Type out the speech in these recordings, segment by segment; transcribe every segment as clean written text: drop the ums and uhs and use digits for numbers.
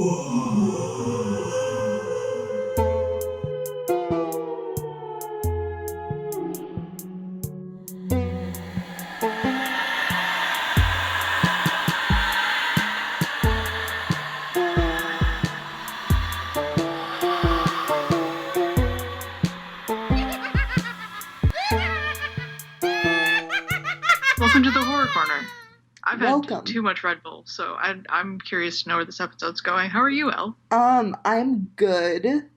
Welcome to the Horror Corner. I've Welcome. had too much Red Bull, so I'm curious to know where this episode's going. How are you, Elle? I'm good.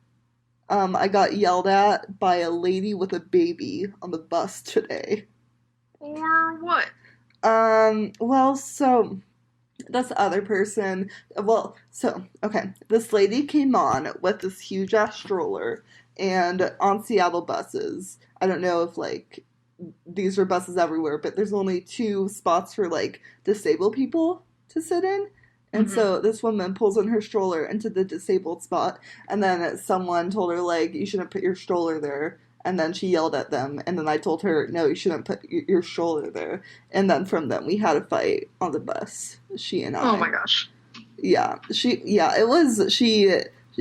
I got yelled at by a lady with a baby on the bus today. Or what? So this other person, okay, this lady came on with this huge ass stroller, and on Seattle buses, I don't know if these are buses everywhere, but there's only 2 spots for disabled people to sit in. And so this woman pulls in her stroller into the disabled spot, and then someone told her, you shouldn't put your stroller there. And then she yelled at them, and then I told her, no, you shouldn't put your stroller there. And then from them, we had a fight on the bus, she and I. Oh my gosh. Yeah, she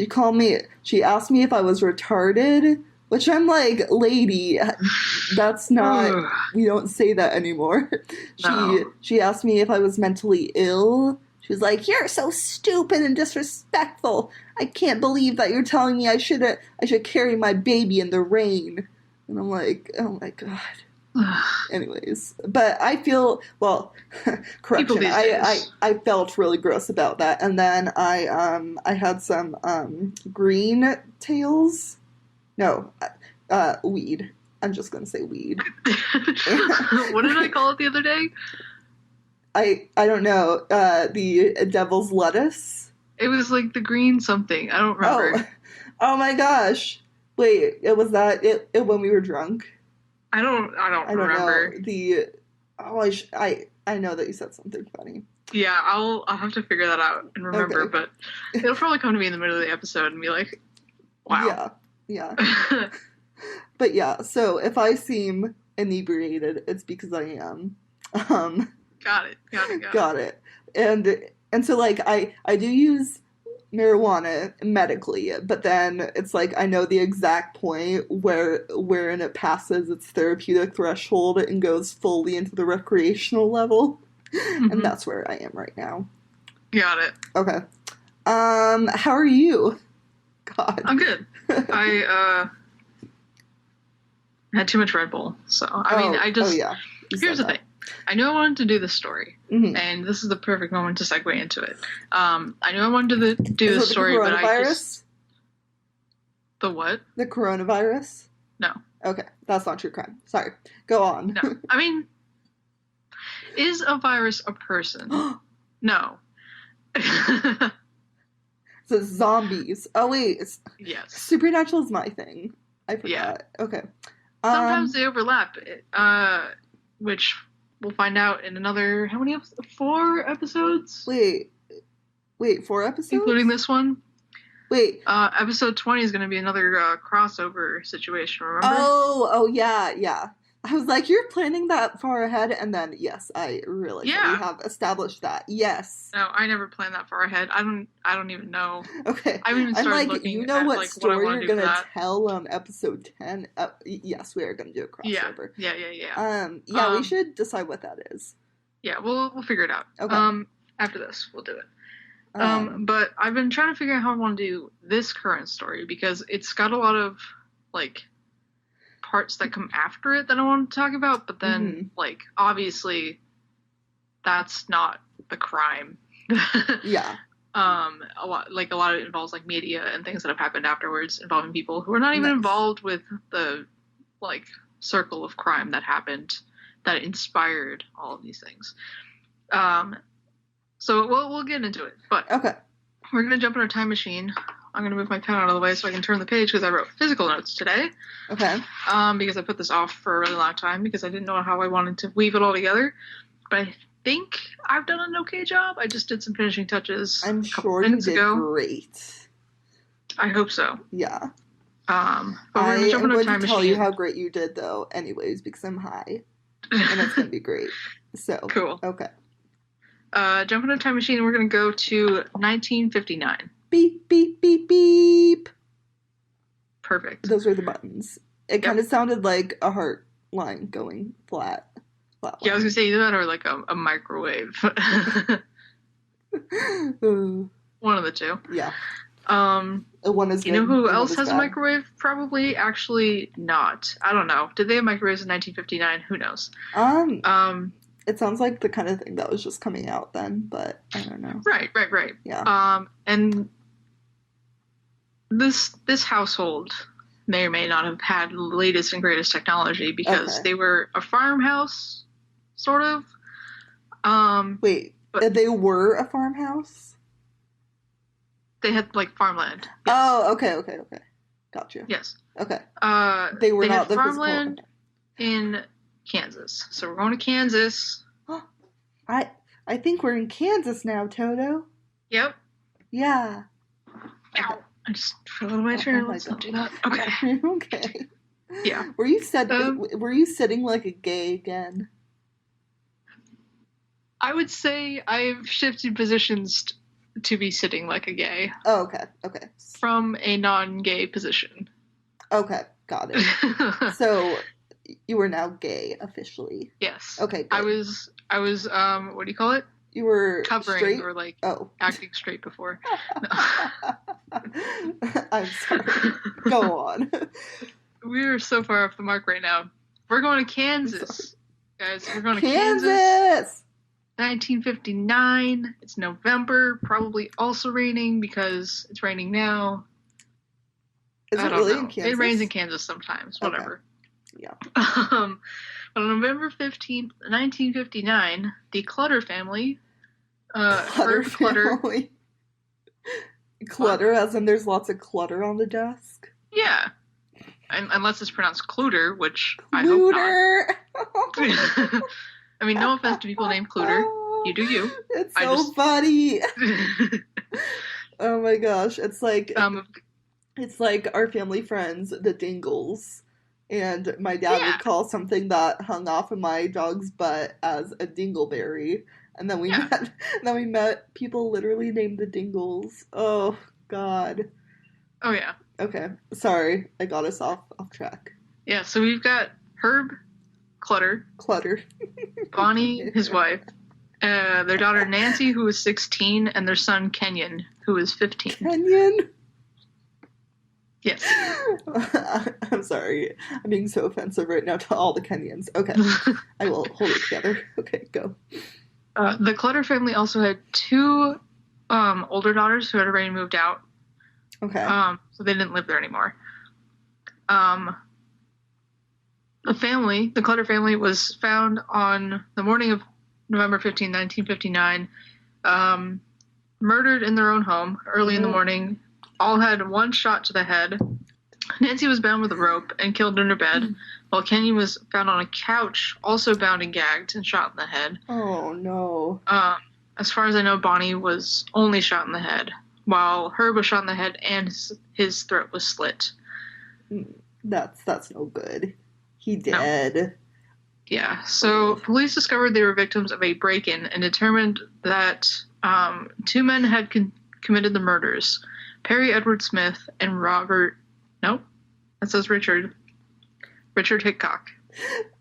called me, she asked me if I was retarded, which I'm like, lady, that's not, we don't say that anymore. No. She asked me if I was mentally ill. She was like, you're so stupid and disrespectful. I can't believe that you're telling me I should carry my baby in the rain. And I'm like, oh my God. Anyways, but I feel, correction, I felt really gross about that. And then I had some green tails. No, weed. I'm just going to say weed. What did I call it the other day? I don't know. The devil's lettuce? It was like the green something. I don't remember. Oh my gosh. Wait, was that it when we were drunk? I don't remember. Know. I know that you said something funny. Yeah, I'll have to figure that out and remember, Okay. But it'll probably come to me in the middle of the episode and be like, wow. Yeah. But yeah, so if I seem inebriated, it's because I am. Got it. And so I do use marijuana medically, but then it's I know the exact point wherein it passes its therapeutic threshold and goes fully into the recreational level. And that's where I am right now. Got it. Okay. How are you? God. I'm good. I had too much Red Bull, so here's the thing. I knew I wanted to do this story, and this is the perfect moment to segue into it. I knew I wanted to do this story, but I just... The what? The coronavirus? No. Okay, that's not true crime. Sorry. Go on. No. I mean, is a virus a person? No. So zombies. Oh, wait. Yes. Supernatural is my thing. I forgot. Yeah. Okay. Sometimes they overlap, which... We'll find out in another, how many episodes? 4 episodes? Wait, 4 episodes? Including this one? Wait. Episode 20 is going to be another crossover situation, remember? Oh, yeah. I was like, you're planning that far ahead, and then, yes, I really have established that. Yes. No, I never planned that far ahead. I don't even know. Okay. I haven't even started looking you know at, what story what you're going to tell on episode 10? Yes, we are going to do a crossover. Yeah. We should decide what that is. Yeah, we'll figure it out. Okay. After this, we'll do it. But I've been trying to figure out how I want to do this current story, because it's got a lot of, parts that come after it that I want to talk about, but then, obviously, that's not the crime. Yeah. A lot of it involves, media and things that have happened afterwards involving people who are not even involved with the, circle of crime that happened that inspired all of these things. So we'll get into it, but okay. We're going to jump in our time machine. I'm going to move my pen out of the way so I can turn the page, because I wrote physical notes today. Okay. Because I put this off for a really long time because I didn't know how I wanted to weave it all together. But I think I've done an okay job. I just did some finishing touches I'm a couple sure minutes you did ago. Great. I hope so. Yeah. But we're going to jump in our time machine. tell you how great you did, though, anyways, because I'm high. And it's going to be great. So. Cool. Okay. Jump in a time machine, and we're going to go to 1959. beep, beep, beep, beep. Perfect. Those were the buttons. It kind of sounded like a heart line going flat. Yeah, I was going to say either that or like a microwave. One of the two. Yeah. One is good. You know who else has a microwave? Probably, actually not. I don't know. Did they have microwaves in 1959? Who knows? It sounds like the kind of thing that was just coming out then, but I don't know. Right. Yeah. And this household may or may not have had the latest and greatest technology because they were a farmhouse, sort of. Wait, they were a farmhouse? They had, like, farmland. Yes. Oh, okay. Gotcha. Yes. Okay. They not the farmland in Kansas. So we're going to Kansas. I think we're in Kansas now, Toto. Yep. Yeah. Ow. I just fell out of my chair. Let's not do that. Okay. Okay. Yeah. Were you sitting like a gay again? I would say I've shifted positions to be sitting like a gay. Oh, okay. From a non-gay position. Okay, got it. So you were now gay officially. Yes. Okay. Good. I was what do you call it? You were covering straight? Or like acting straight before. I'm sorry. Go on. We're so far off the mark right now. We're going to Kansas. Guys, we're going to Kansas. 1959. It's November. Probably also raining because it's raining now. Is it really in Kansas? It rains in Kansas sometimes. Whatever. Okay. Yeah. But on November 15th, 1959, the Clutter family, Clutter, as in there's lots of clutter on the desk? Yeah. Unless it's pronounced Cluter, which I hope not. I mean, no offense to people named Cluter. You do you. It's so funny. Oh my gosh. It's like our family friends, the Dingles. And my dad would call something that hung off of my dog's butt as a dingleberry. And then we met people literally named the Dingles. Oh God. Oh yeah. Okay. Sorry, I got us off track. Yeah, so we've got Herb, Clutter. Bonnie, his wife. Their daughter Nancy, who is 16, and their son Kenyon, who is 15. Kenyon? Yes. I'm sorry. I'm being so offensive right now to all the Kenyons. Okay. I will hold it together. Okay, go. The Clutter family also had two older daughters who had already moved out. Okay. So they didn't live there anymore. The Clutter family was found on the morning of November 15, 1959, murdered in their own home early in the morning. All had one shot to the head. Nancy was bound with a rope and killed in her bed, while Kenyon was found on a couch, also bound and gagged and shot in the head. Oh, no. As far as I know, Bonnie was only shot in the head, while Herb was shot in the head and his throat was slit. That's no good. He dead. No. Yeah, so police discovered they were victims of a break-in and determined that two men had committed the murders. Perry Edward Smith and Richard Hickok.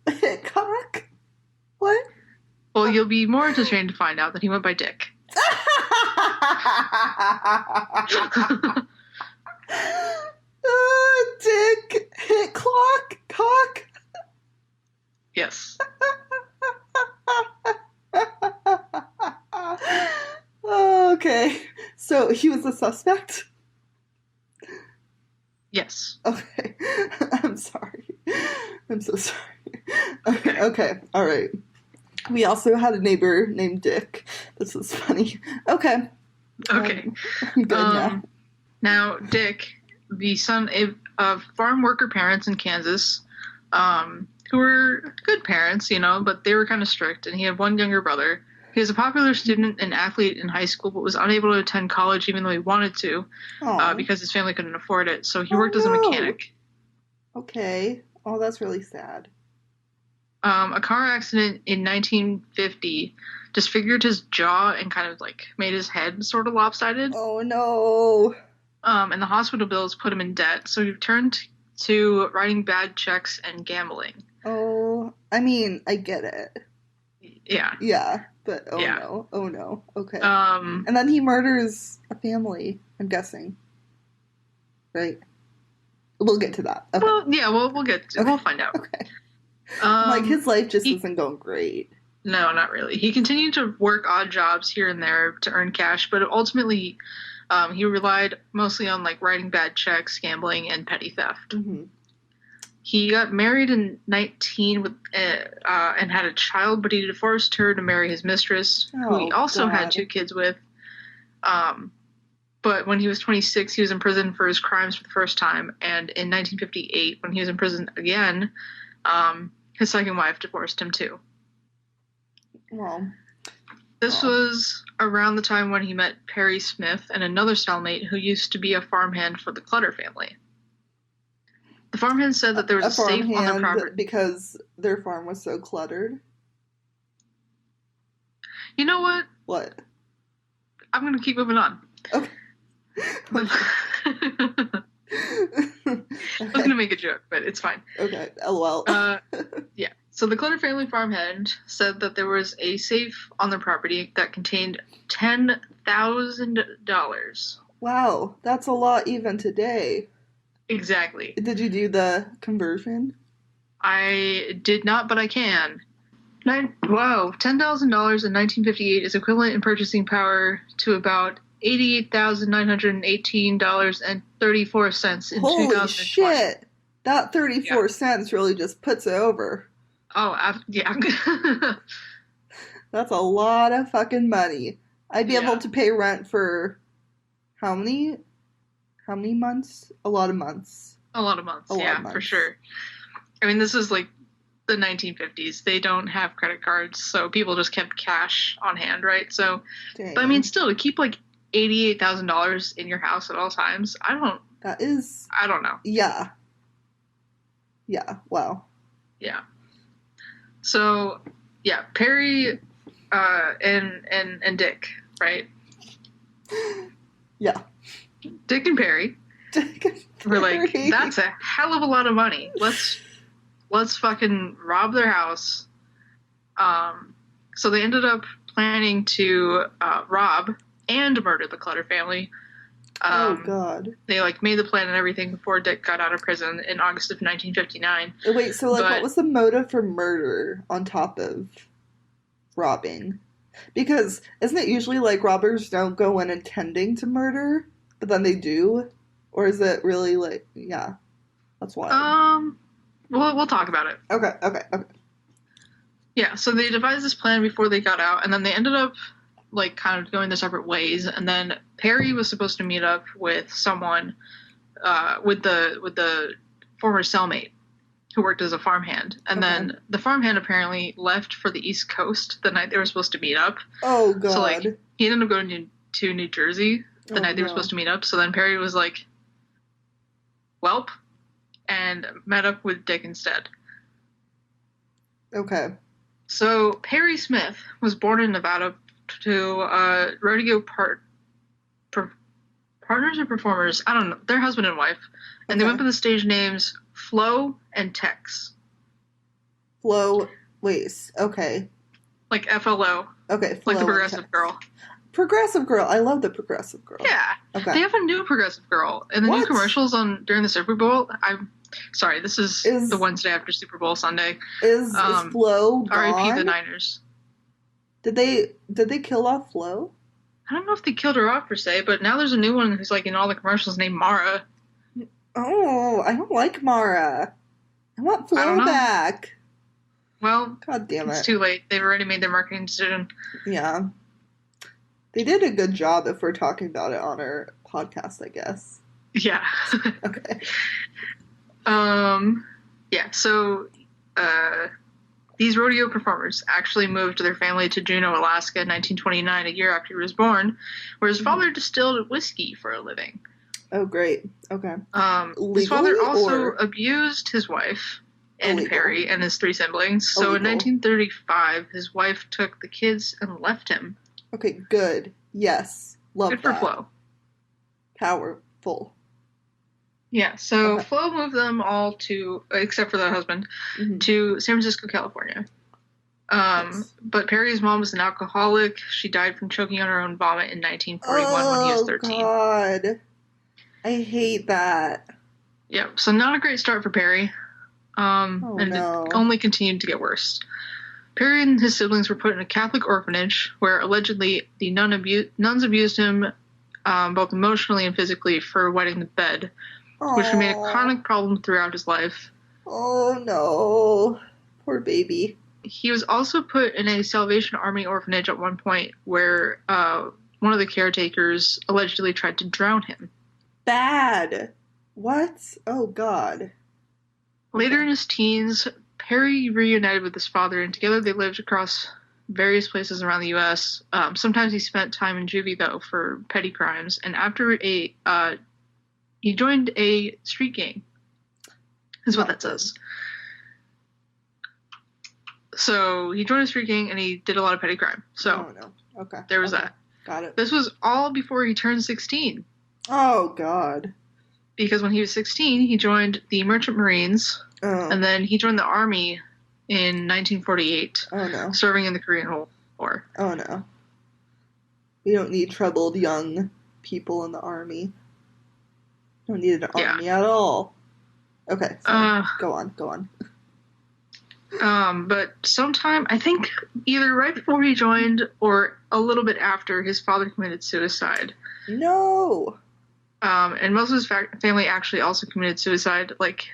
Hickok? What? Well, you'll be more entertained to find out that he went by Dick. Dick Hickok? Cock? Yes. Okay. So he was a suspect? Yes. Okay. I'm sorry. I'm so sorry. Okay. All right. We also had a neighbor named Dick. This was funny. Okay. Okay. I'm good now. Now, Dick, the son of farm worker parents in Kansas, who were good parents, but they were kind of strict, and he had one younger brother. He was a popular student and athlete in high school, but was unable to attend college even though he wanted to, because his family couldn't afford it. So he worked as a mechanic. Okay. Oh, that's really sad. A car accident in 1950 disfigured his jaw and kind of like made his head sort of lopsided. Oh no. And the hospital bills put him in debt, so he turned to writing bad checks and gambling. Oh, I mean, I get it. Yeah. Yeah, but no. Oh no. Okay. And then he murders a family, I'm guessing. Right? We'll get to that. Okay. Well, yeah, we'll find out. Okay. Like, his life just isn't going great. No, not really. He continued to work odd jobs here and there to earn cash, but ultimately he relied mostly on like writing bad checks, gambling, and petty theft. Mm-hmm. He got married in 19 with and had a child, but he divorced her to marry his mistress, who he also had 2 kids with. But when he was 26, he was in prison for his crimes for the first time, and in 1958, when he was in prison again, his second wife divorced him too. Well, this was around the time when he met Perry Smith and another cellmate who used to be a farmhand for the Clutter family. The farmhand said that there was a safe on their property because their farm was so cluttered. You know what? What? I'm going to keep moving on. Okay. I was going to make a joke, but it's fine. Okay, LOL. Yeah. So the Clutter family farmhand said that there was a safe on their property that contained $10,000. Wow, that's a lot even today. Exactly. Did you do the conversion? I did not, but I can. Wow, $10,000 in 1958 is equivalent in purchasing power to about $88,918.34 in 2020. Holy shit! That 34 cents really just puts it over. Oh, yeah. That's a lot of fucking money. I'd be able to pay rent for how many months? A lot of months. A lot of months, for sure. I mean, this is like the 1950s. They don't have credit cards, so people just kept cash on hand, right? So, Dang. But I mean, still, to keep like $88,000 in your house at all times, I don't know. Yeah. Yeah, wow. Yeah. So, yeah, Perry and Dick, right? Yeah. Dick and Perry were like, that's a hell of a lot of money. Let's fucking rob their house. So they ended up planning to rob and murder the Clutter family. Oh God! They like made the plan and everything before Dick got out of prison in August of 1959. Wait, so like, what was the motive for murder on top of robbing? Because isn't it usually like robbers don't go in intending to murder, but then they do, or is it really like that's why? We'll talk about it. Okay. Yeah, so they devised this plan before they got out, and then they ended up like kind of going their separate ways, and then Perry was supposed to meet up with someone with the former cellmate who worked as a farmhand, and then the farmhand apparently left for the East Coast the night they were supposed to meet up. Oh God! So like he ended up going to New Jersey the night they were supposed to meet up. So then Perry was like, "Welp," and met up with Dick instead. Okay. So Perry Smith was born in Nevada to rodeo partners or performers. I don't know. They're husband and wife. And they went by the stage names Flo and Tex. Flo, wait, okay. Like FLO. Okay, Flo like the Progressive Girl. Progressive Girl. I love the Progressive Girl. Yeah. Okay. They have a new Progressive Girl. In the new commercials during the Super Bowl, sorry, this is the Wednesday after Super Bowl Sunday. Is Flo gone? R.I.P. the Niners. Did they kill off Flo? I don't know if they killed her off per se, but now there's a new one who's like in all the commercials named Mara. Oh, I don't like Mara. I want Flo back. Well, God damn it. It's too late. They've already made their marketing decision. Yeah. They did a good job if we're talking about it on our podcast, I guess. Yeah. Okay. Yeah, so these rodeo performers actually moved their family to Juneau, Alaska in 1929, a year after he was born, where his father distilled whiskey for a living. Oh, great. Okay. His father also abused his wife and Perry and his 3 siblings. So in 1935, his wife took the kids and left him. Okay, good. Yes. Love that. Good for Flo. Powerful. Yeah, so Flo moved them all to, except for the husband, to San Francisco, California. But Perry's mom was an alcoholic. She died from choking on her own vomit in 1941 when he was 13. Oh, God. I hate that. Yep, so not a great start for Perry. It only continued to get worse. Perry and his siblings were put in a Catholic orphanage where allegedly the nuns abused him both emotionally and physically for wetting the bed, which remained a chronic problem throughout his life. Oh, no. Poor baby. He was also put in a Salvation Army orphanage at one point where one of the caretakers allegedly tried to drown him. Bad. What? Oh, God. Later in his teens, Perry reunited with his father, and together they lived across various places around the U.S. Sometimes he spent time in juvie, though, for petty crimes. And after he joined a street gang, is what that says. So he joined a street gang, and he did a lot of petty crime. So there was that. Got it. This was all before he turned 16. Oh, God. Because when he was 16, he joined the Merchant Marines, and then he joined the Army in 1948, serving in the Korean War. Oh, no. We don't need troubled young people in the Army. Don't need an army at all. Okay, so go on. But sometime, I think either right before he joined or a little bit after, his father committed suicide. No! And most of his family actually also committed suicide. Like,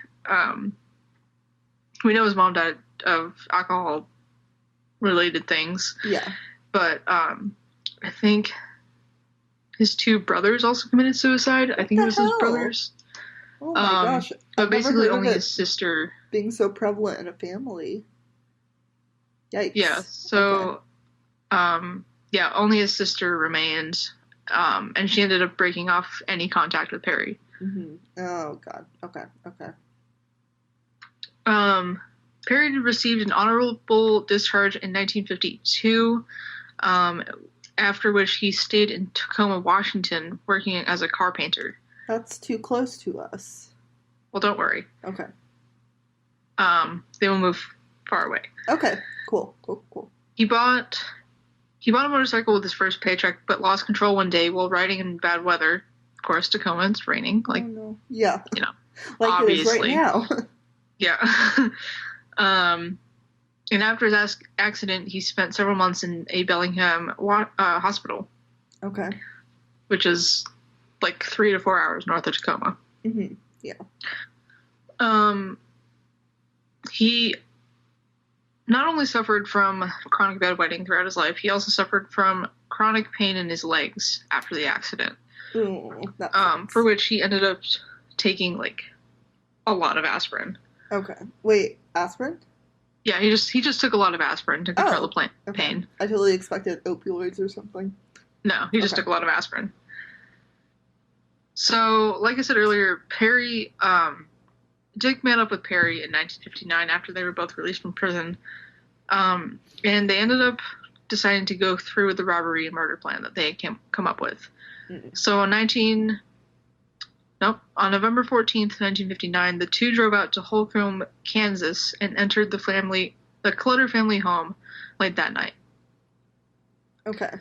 we know his mom died of alcohol-related things. Yeah. But I think his 2 brothers also committed suicide. I think it was his brothers. Oh my gosh. But basically only his sister. Being so prevalent in a family. Yikes. Yeah, so, only his sister remained. And she ended up breaking off any contact with Perry. Mm-hmm. Oh, God. Okay. Perry received an honorable discharge in 1952, after which he stayed in Tacoma, Washington, working as a car painter. That's too close to us. Well, don't worry. Okay. They will move far away. Okay, cool. He bought a motorcycle with his first paycheck, but lost control one day while riding in bad weather. Of course, Tacoma, it's raining. Like, oh, no. Yeah. You know, like obviously. It is right now. Yeah. And after his accident, he spent several months in a Bellingham hospital. Okay. Which is like 3 to 4 hours north of Tacoma. Mm-hmm. Yeah. He not only suffered from chronic bedwetting throughout his life, he also suffered from chronic pain in his legs after the accident. Ooh, for which he ended up taking like a lot of aspirin. Okay. Wait, aspirin? Yeah, he just took a lot of aspirin to control the pain. I totally expected opioids or something. No, he just took a lot of aspirin. So, like I said earlier, Perry, Dick met up with Perry in 1959 after they were both released from prison. And they ended up deciding to go through with the robbery and murder plan that they had come up with. Mm-hmm. So on November 14th, 1959, the two drove out to Holcomb, Kansas, and entered the Clutter family home late that night. Okay.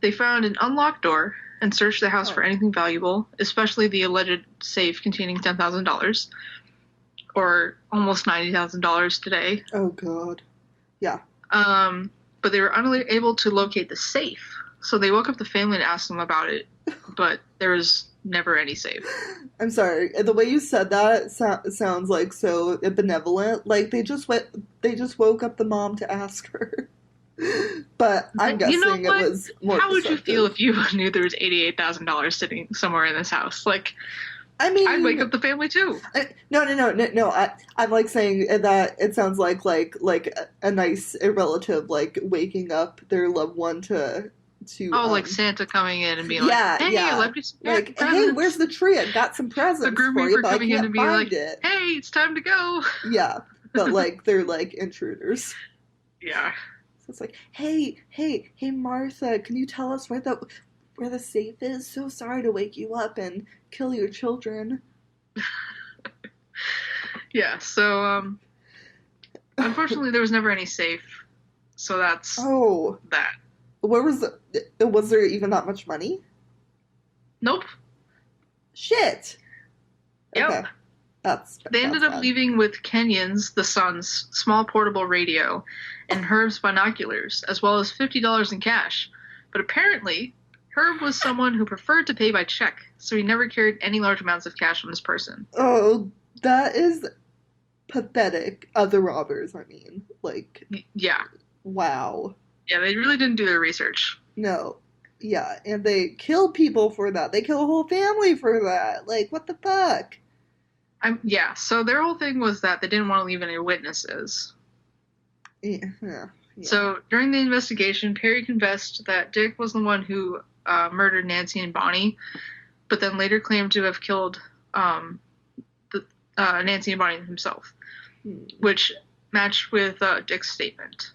They found an unlocked door and searched the house for anything valuable, especially the alleged safe containing $10,000, or almost $90,000 today. Oh, God. Yeah. But they were unable to locate the safe, so they woke up the family and asked them about it, but there was never any safe. I'm sorry. The way you said that sounds like so benevolent. Like they just woke up the mom to ask her. But I'm guessing it was more. How would you feel if you knew there was $88,000 sitting somewhere in this house? Like, I mean, I'd wake up the family too. No. I'm like saying that it sounds like a nice relative like waking up their loved one to to like Santa coming in and being like, "Hey, I left you some like, presents. Hey, where's the tree? I got some presents the Grim for you, Reaper but I coming in can't and being find like, it. Hey, it's time to go." Yeah, but like they're like intruders. Yeah. So it's like, hey, Martha, can you tell us where the safe is? So sorry to wake you up and kill your children. Yeah. So unfortunately, there was never any safe. So that's that. Where was there even that much money? Nope. Shit. Yep. Okay. They ended up leaving with Kenyon's, the son's, small portable radio and Herb's binoculars, as well as $50 in cash. But apparently, Herb was someone who preferred to pay by check, so he never carried any large amounts of cash on his person. Oh, that is pathetic. Other robbers, I mean. Like, yeah. Wow. Yeah, they really didn't do their research. No. Yeah, and they kill people for that. They kill a whole family for that. Like, what the fuck? Yeah, so their whole thing was that they didn't want to leave any witnesses. Yeah. So during the investigation, Perry confessed that Dick was the one who murdered Nancy and Bonnie, but then later claimed to have killed Nancy and Bonnie himself, which matched with Dick's statement.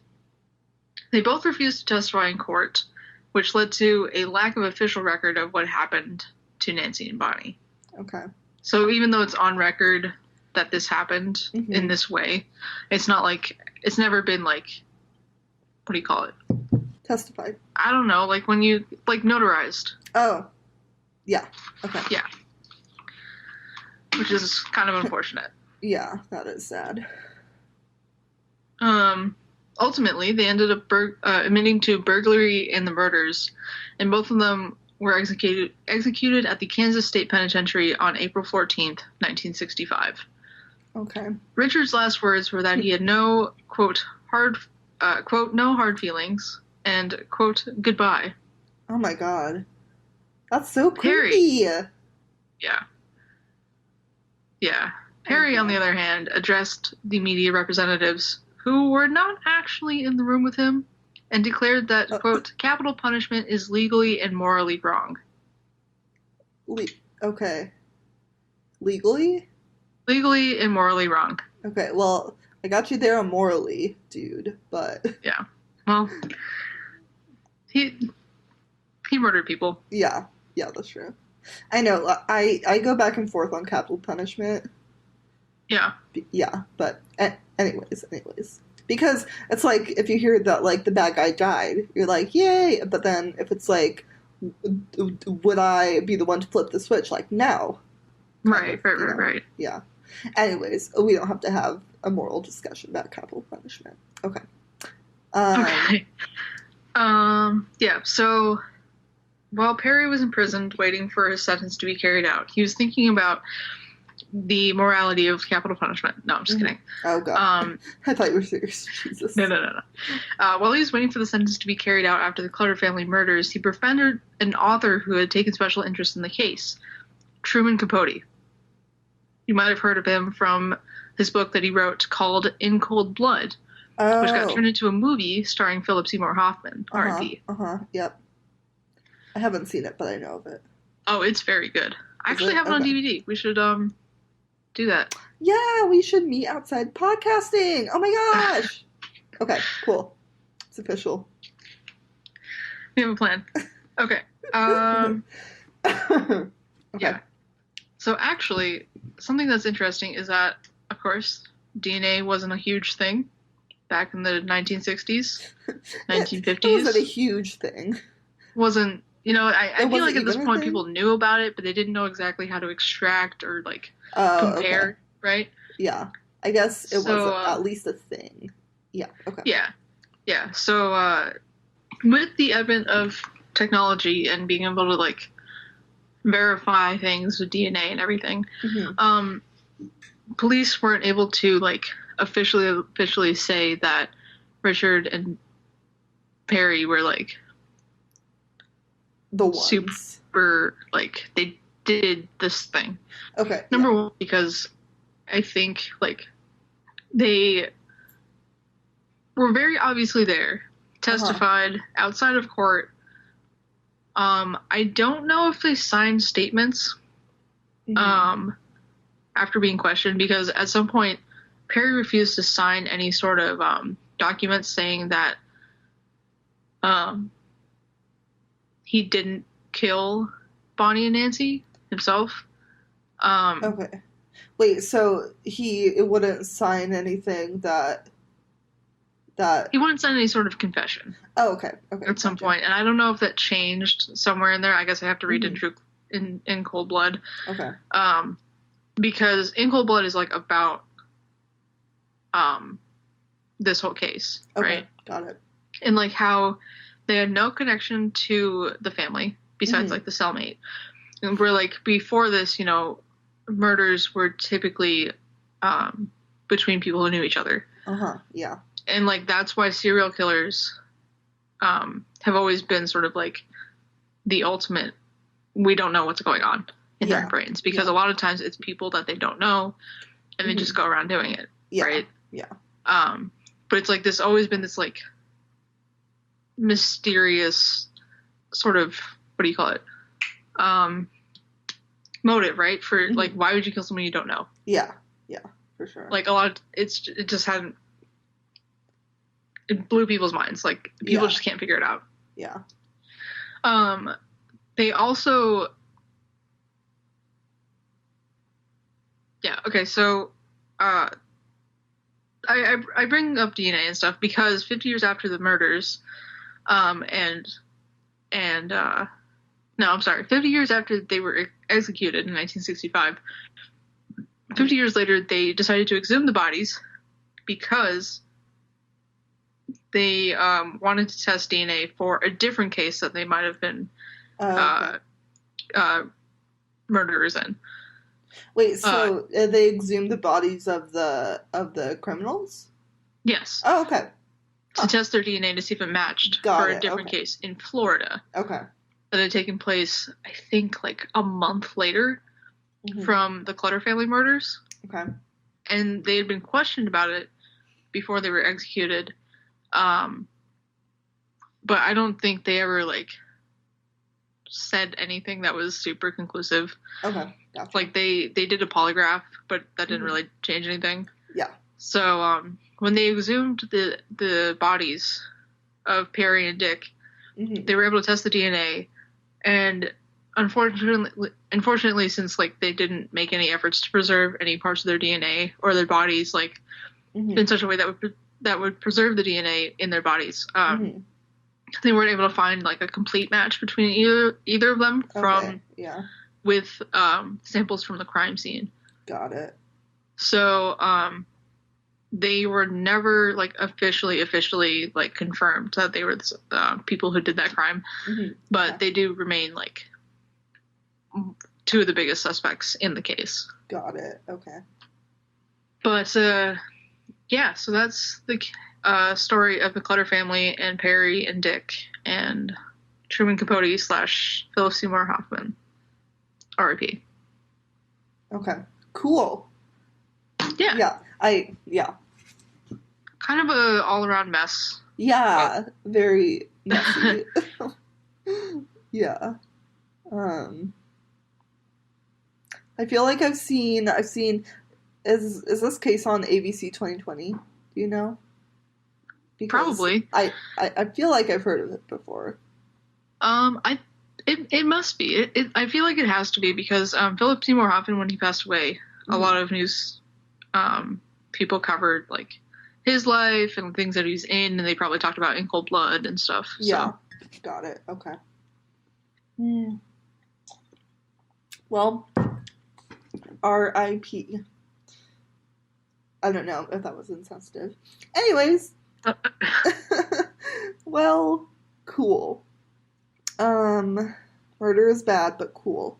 They both refused to testify in court, which led to a lack of official record of what happened to Nancy and Bonnie. Okay. So even though it's on record that this happened in this way, it's not like, it's never been like, what do you call it? Testified. I don't know, like when you, like notarized. Oh. Yeah. Okay. Yeah. Which is kind of unfortunate. Yeah, that is sad. Ultimately, they ended up admitting to burglary and the murders, and both of them were executed at the Kansas State Penitentiary on April 14th, 1965. Okay. Richard's last words were that he had no, quote, no hard feelings, and, quote, goodbye. Oh my god. That's so creepy. Yeah. Yeah. Perry, on the other hand, addressed the media representatives who were not actually in the room with him and declared that, quote, capital punishment is legally and morally wrong. Okay. Legally? Legally and morally wrong. Okay, well, I got you there on morally, dude, but... Yeah. Well, he murdered people. Yeah, that's true. I know, I go back and forth on capital punishment. Yeah. Yeah, but anyways. Because it's like, if you hear that, like, the bad guy died, you're like, yay! But then if it's like, would I be the one to flip the switch? Like, no. Right. Yeah. Anyways, we don't have to have a moral discussion about capital punishment. Okay. Okay. Yeah, so while Perry was imprisoned waiting for his sentence to be carried out, he was thinking about the morality of capital punishment. No, I'm just kidding. Oh, God. I thought you were serious. Jesus. No. While he was waiting for the sentence to be carried out after the Clutter family murders, he befriended an author who had taken special interest in the case, Truman Capote. You might have heard of him from his book that he wrote called In Cold Blood, which got turned into a movie starring Philip Seymour Hoffman, R.I.P. Yep. I haven't seen it, but I know of it. Oh, it's very good. I actually have it on DVD. We should do that. Yeah, we should meet outside podcasting. Oh my gosh. Okay, cool. It's official. We have a plan. Okay. Okay. Yeah. So actually, something that's interesting is that, of course, DNA wasn't a huge thing back in the 1960s, 1950s. It wasn't a huge thing. Wasn't, I feel like at this point people knew about it, but they didn't know exactly how to extract or, like, compare, right? Yeah. I guess it was at least a thing. Yeah, okay. Yeah. So, with the advent of technology and being able to, like, verify things with DNA and everything, police weren't able to, like, officially say that Richard and Perry were, like, the ones. Super, like, they did this thing. Okay. Number one, because I think, like, they were very obviously there, testified outside of court, I don't know if they signed statements after being questioned, because at some point Perry refused to sign any sort of documents saying that he didn't kill Bonnie and Nancy himself. Okay. Wait, so he wouldn't sign anything that he wouldn't sign any sort of confession. Oh, okay. At some point, and I don't know if that changed somewhere in there. I guess I have to read in Cold Blood. Okay. Because In Cold Blood is like about this whole case, right? Got it. And like how they had no connection to the family besides like the cellmate. And we're like, before this, murders were typically between people who knew each other. Yeah. And like that's why serial killers have always been sort of like the ultimate, we don't know what's going on in their brains, because a lot of times it's people that they don't know and they just go around doing it, right? Yeah. But it's like this always been this like mysterious sort of, what do you call it? Motive, right? For like, why would you kill someone you don't know? Yeah, for sure. Like a lot of it just hadn't. It blew people's minds. Like people just can't figure it out. Yeah. They also. Yeah. Okay. So, I bring up DNA and stuff because 50 years after the murders, no, I'm sorry. 50 years after they were executed in 1965, 50 years later, they decided to exhume the bodies because they wanted to test DNA for a different case that they might have been murderers in. Wait, so they exhumed the bodies of the criminals? Yes. Oh, okay. To test their DNA to see if it matched for a different case in Florida. Okay. That had taken place, I think, like a month later from the Clutter family murders. Okay. And they had been questioned about it before they were executed. But I don't think they ever, like, said anything that was super conclusive. Okay. Gotcha. Like, they did a polygraph, but that didn't really change anything. Yeah. So, when they exhumed the bodies of Perry and Dick, they were able to test the DNA. And unfortunately, since like they didn't make any efforts to preserve any parts of their DNA or their bodies, like in such a way that would preserve the DNA in their bodies, they weren't able to find like a complete match between either of them with samples from the crime scene. Got it. So they were never like officially like confirmed that they were the people who did that crime, but they do remain like two of the biggest suspects in the case. Got it. Okay. But so that's the story of the Clutter family and Perry and Dick and Truman Capote / Philip Seymour Hoffman, R.I.P. Okay. Cool. Yeah. Yeah. Kind of a all-around mess. Yeah, very messy. Yeah. I feel like I've seen is this case on ABC 2020? Do you know? Because probably. I feel like I've heard of it before. It must be. I feel like it has to be because Philip Seymour Hoffman, when he passed away, a lot of news people covered like his life and things that he's in, and they probably talked about In Cold Blood and stuff. Yeah, so. Got it. Okay. Well, R.I.P. I don't know if that was insensitive. Anyways, well, cool. Murder is bad, but cool.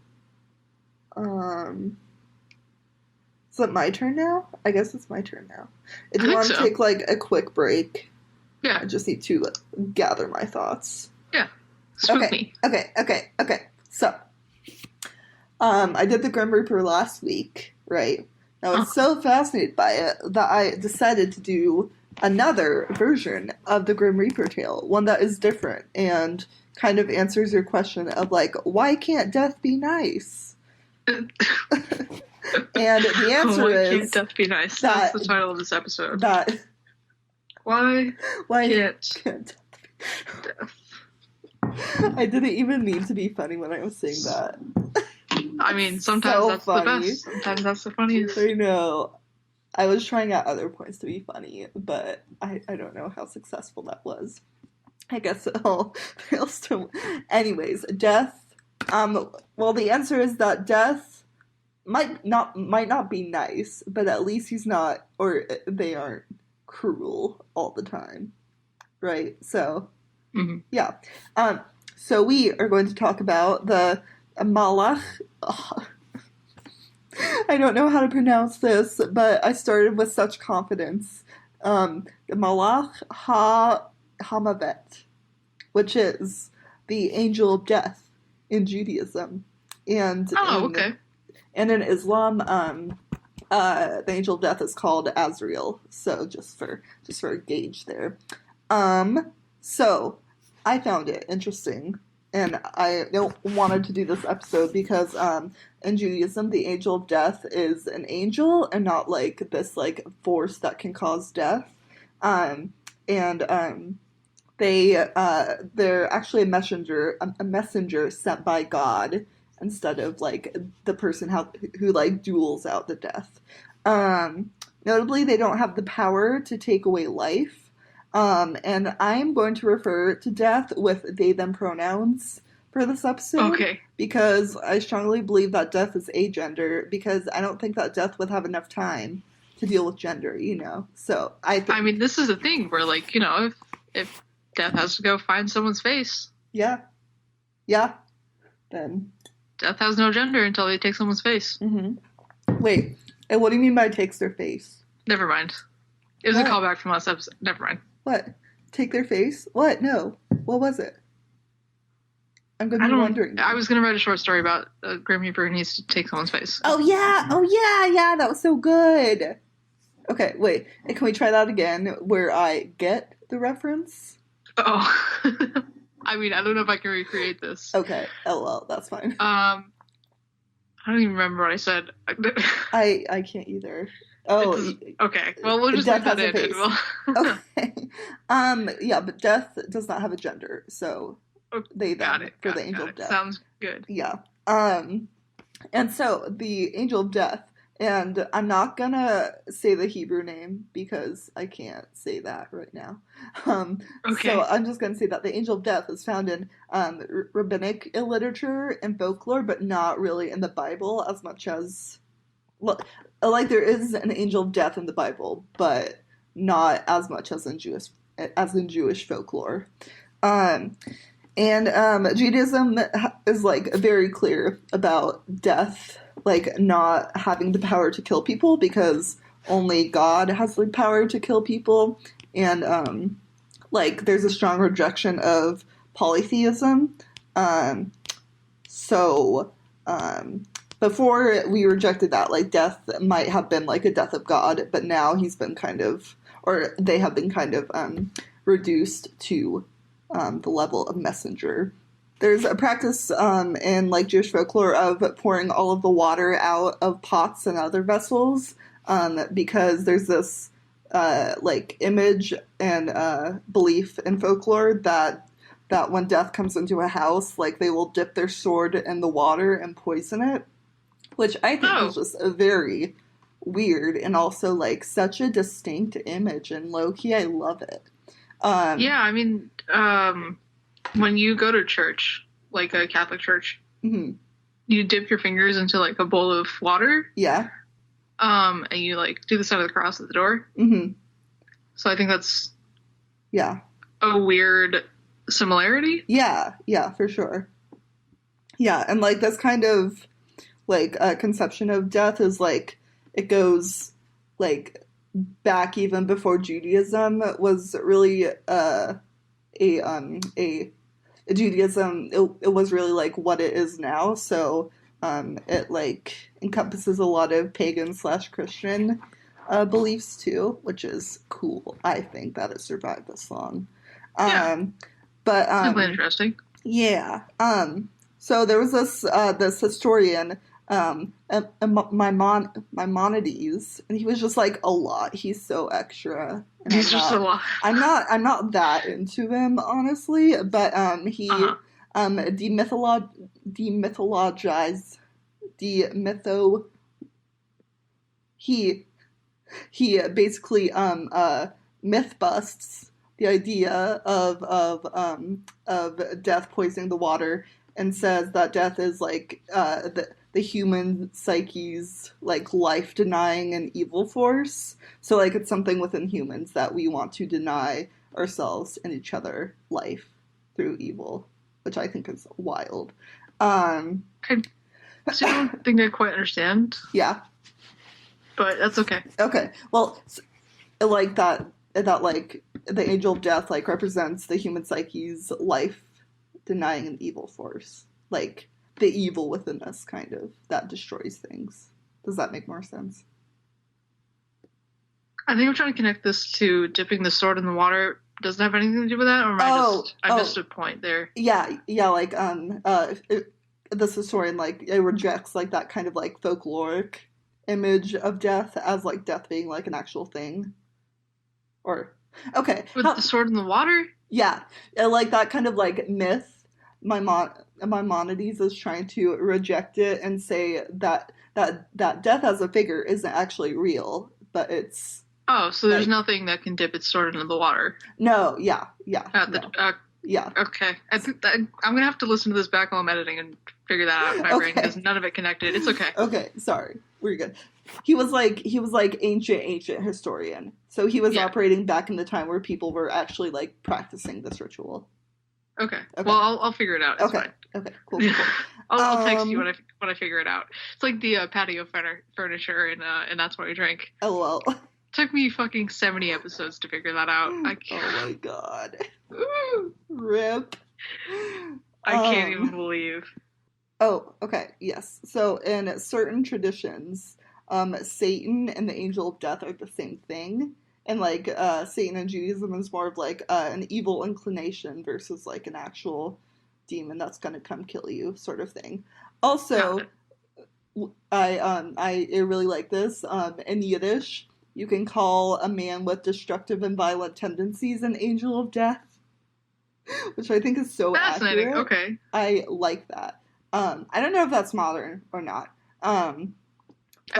Is it my turn now? I guess it's my turn now. Do you want to take, like, a quick break? Yeah. I just need to gather my thoughts. Yeah. Spook me. Okay. So, I did the Grim Reaper last week, right? I was so fascinated by it that I decided to do another version of the Grim Reaper tale. One that is different and kind of answers your question of like, why can't death be nice? And the answer is, why can't death be nice? That's the title of this episode. Why can't death? I didn't even mean to be funny when I was saying that. I mean, sometimes so that's funny. The best. Sometimes that's the funniest. I know. I was trying at other points to be funny, but I don't know how successful that was. I guess it all fails to... Anyways, death... well, the answer is that death might not be nice, but at least he's not... Or they aren't cruel all the time. Right? So, yeah. So we are going to talk about the Malach... I don't know how to pronounce this, but I started with such confidence. The Malach HaMavet, which is the angel of death in Judaism. And and in Islam, the angel of death is called Azrael. So just for a gauge there. So I found it interesting. And I wanted to do this episode because in Judaism, the angel of death is an angel and not like this like force that can cause death. They're actually a messenger sent by God instead of like the person who like duels out the death. Notably, they don't have the power to take away life. And I'm going to refer to death with they, them pronouns for this episode. Okay. Because I strongly believe that death is agender, because I don't think that death would have enough time to deal with gender, you know? So I mean, this is a thing where, like, you know, if death has to go find someone's face. Yeah. Yeah. Then. Death has no gender until they take someone's face. Mm-hmm. Wait, and what do you mean by takes their face? Never mind. It was a callback from last episode. Never mind. What? Take their face? What? No. What was it? I'm going to be wondering. I was going to write a short story about a Grim Reaper who needs to take someone's face. Oh, yeah. Oh, yeah. Yeah, that was so good. Okay, wait. Can we try that again where I get the reference? Oh. I mean, I don't know if I can recreate this. Okay. LOL. That's fine. I don't even remember what I said. I can't either. Oh, okay. Well, we'll just leave that in. Okay. Yeah, but death does not have a gender, so they got it for the angel of death. Sounds good. Yeah. And so the angel of death, and I'm not gonna say the Hebrew name because I can't say that right now. Okay. So I'm just gonna say that the angel of death is found in rabbinic literature and folklore, but not really in the Bible as much as. Well, like there is an angel of death in the Bible, but not as much as in Jewish folklore. Judaism is like very clear about death, like not having the power to kill people because only God has the power to kill people, and like there's a strong rejection of polytheism. Before we rejected that, like death might have been like a death of God, but now they have been kind of reduced to the level of messenger. There's a practice in like Jewish folklore of pouring all of the water out of pots and other vessels because there's this like image and belief in folklore that when death comes into a house, like they will dip their sword in the water and poison it. Which I think is just a very weird and also like such a distinct image, and low-key I love it. Yeah, I mean, when you go to church, like a Catholic church, you dip your fingers into like a bowl of water. Yeah. And you like do the sign of the cross at the door. Mm-hmm. So I think that's a weird similarity. Yeah, for sure. Yeah, and like that's kind of like a conception of death is like it goes like back even before Judaism was really a Judaism. It was really like what it is now. So it like encompasses a lot of pagan / Christian beliefs too, which is cool. I think that it survived this long. But Simply interesting. Yeah. So there was this historian, Maimonides, and he was just like a lot. He's so extra. And He's just a lot. I'm not that into him, honestly, but he demythologized he basically myth busts the idea of death poisoning the water, and says that death is like the human psyche's like life denying and evil force. So like it's something within humans that we want to deny ourselves and each other life through evil, which I think is wild. I still don't think I quite understand. Yeah. But that's okay. Okay. Well, like that like the angel of death like represents the human psyche's life denying an evil force. Like the evil within us, kind of, that destroys things. Does that make more sense? I think I'm trying to connect this to dipping the sword in the water. Doesn't have anything to do with that, or I missed a point there? Yeah, like this historian like it rejects like that kind of like folkloric image of death as like death being like an actual thing. Or okay, with the sword in the water. Yeah, like that kind of like myth. Maimonides is trying to reject it and say that death as a figure isn't actually real, but it's... Oh, so there's nothing that can dip its sword into the water. No, yeah. Yeah. Okay. I think I'm going to have to listen to this back while I'm editing and figure that out in my brain, because none of it connected. It's okay. Okay, sorry. We're good. He was like ancient historian. So he was operating back in the time where people were actually like practicing this ritual. Okay. Well, I'll figure it out. It's fine. Okay. Cool. I'll text you when I figure it out. It's like the patio furniture and That's Why We Drink. LOL. Took me fucking 70 episodes to figure that out. Oh my god. RIP. I can't even believe. Oh, okay. Yes. So in certain traditions, Satan and the angel of death are the same thing. And like Satan in Judaism is more of like an evil inclination versus like an actual demon that's gonna come kill you, sort of thing. Also, I really like this. In Yiddish, you can call a man with destructive and violent tendencies an angel of death, which I think is so fascinating. Accurate. Okay, I like that. I don't know if that's modern or not. I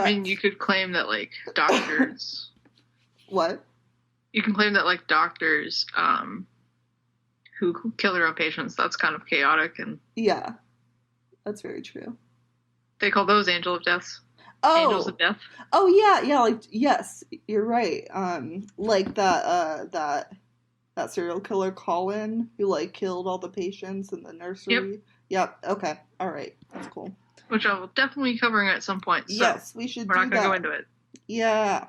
mean, you could claim that like doctors. What? You can claim that like doctors who kill their own patients, that's kind of chaotic, and yeah, that's very true. They call those angel of deaths. Angels of death. Oh yeah, like yes, you're right. Like that serial killer Colin who like killed all the patients in the nursery. Yep. Okay. All right. That's cool. Which I will definitely be covering at some point. So yes, we should. We're not going to go into it. Yeah.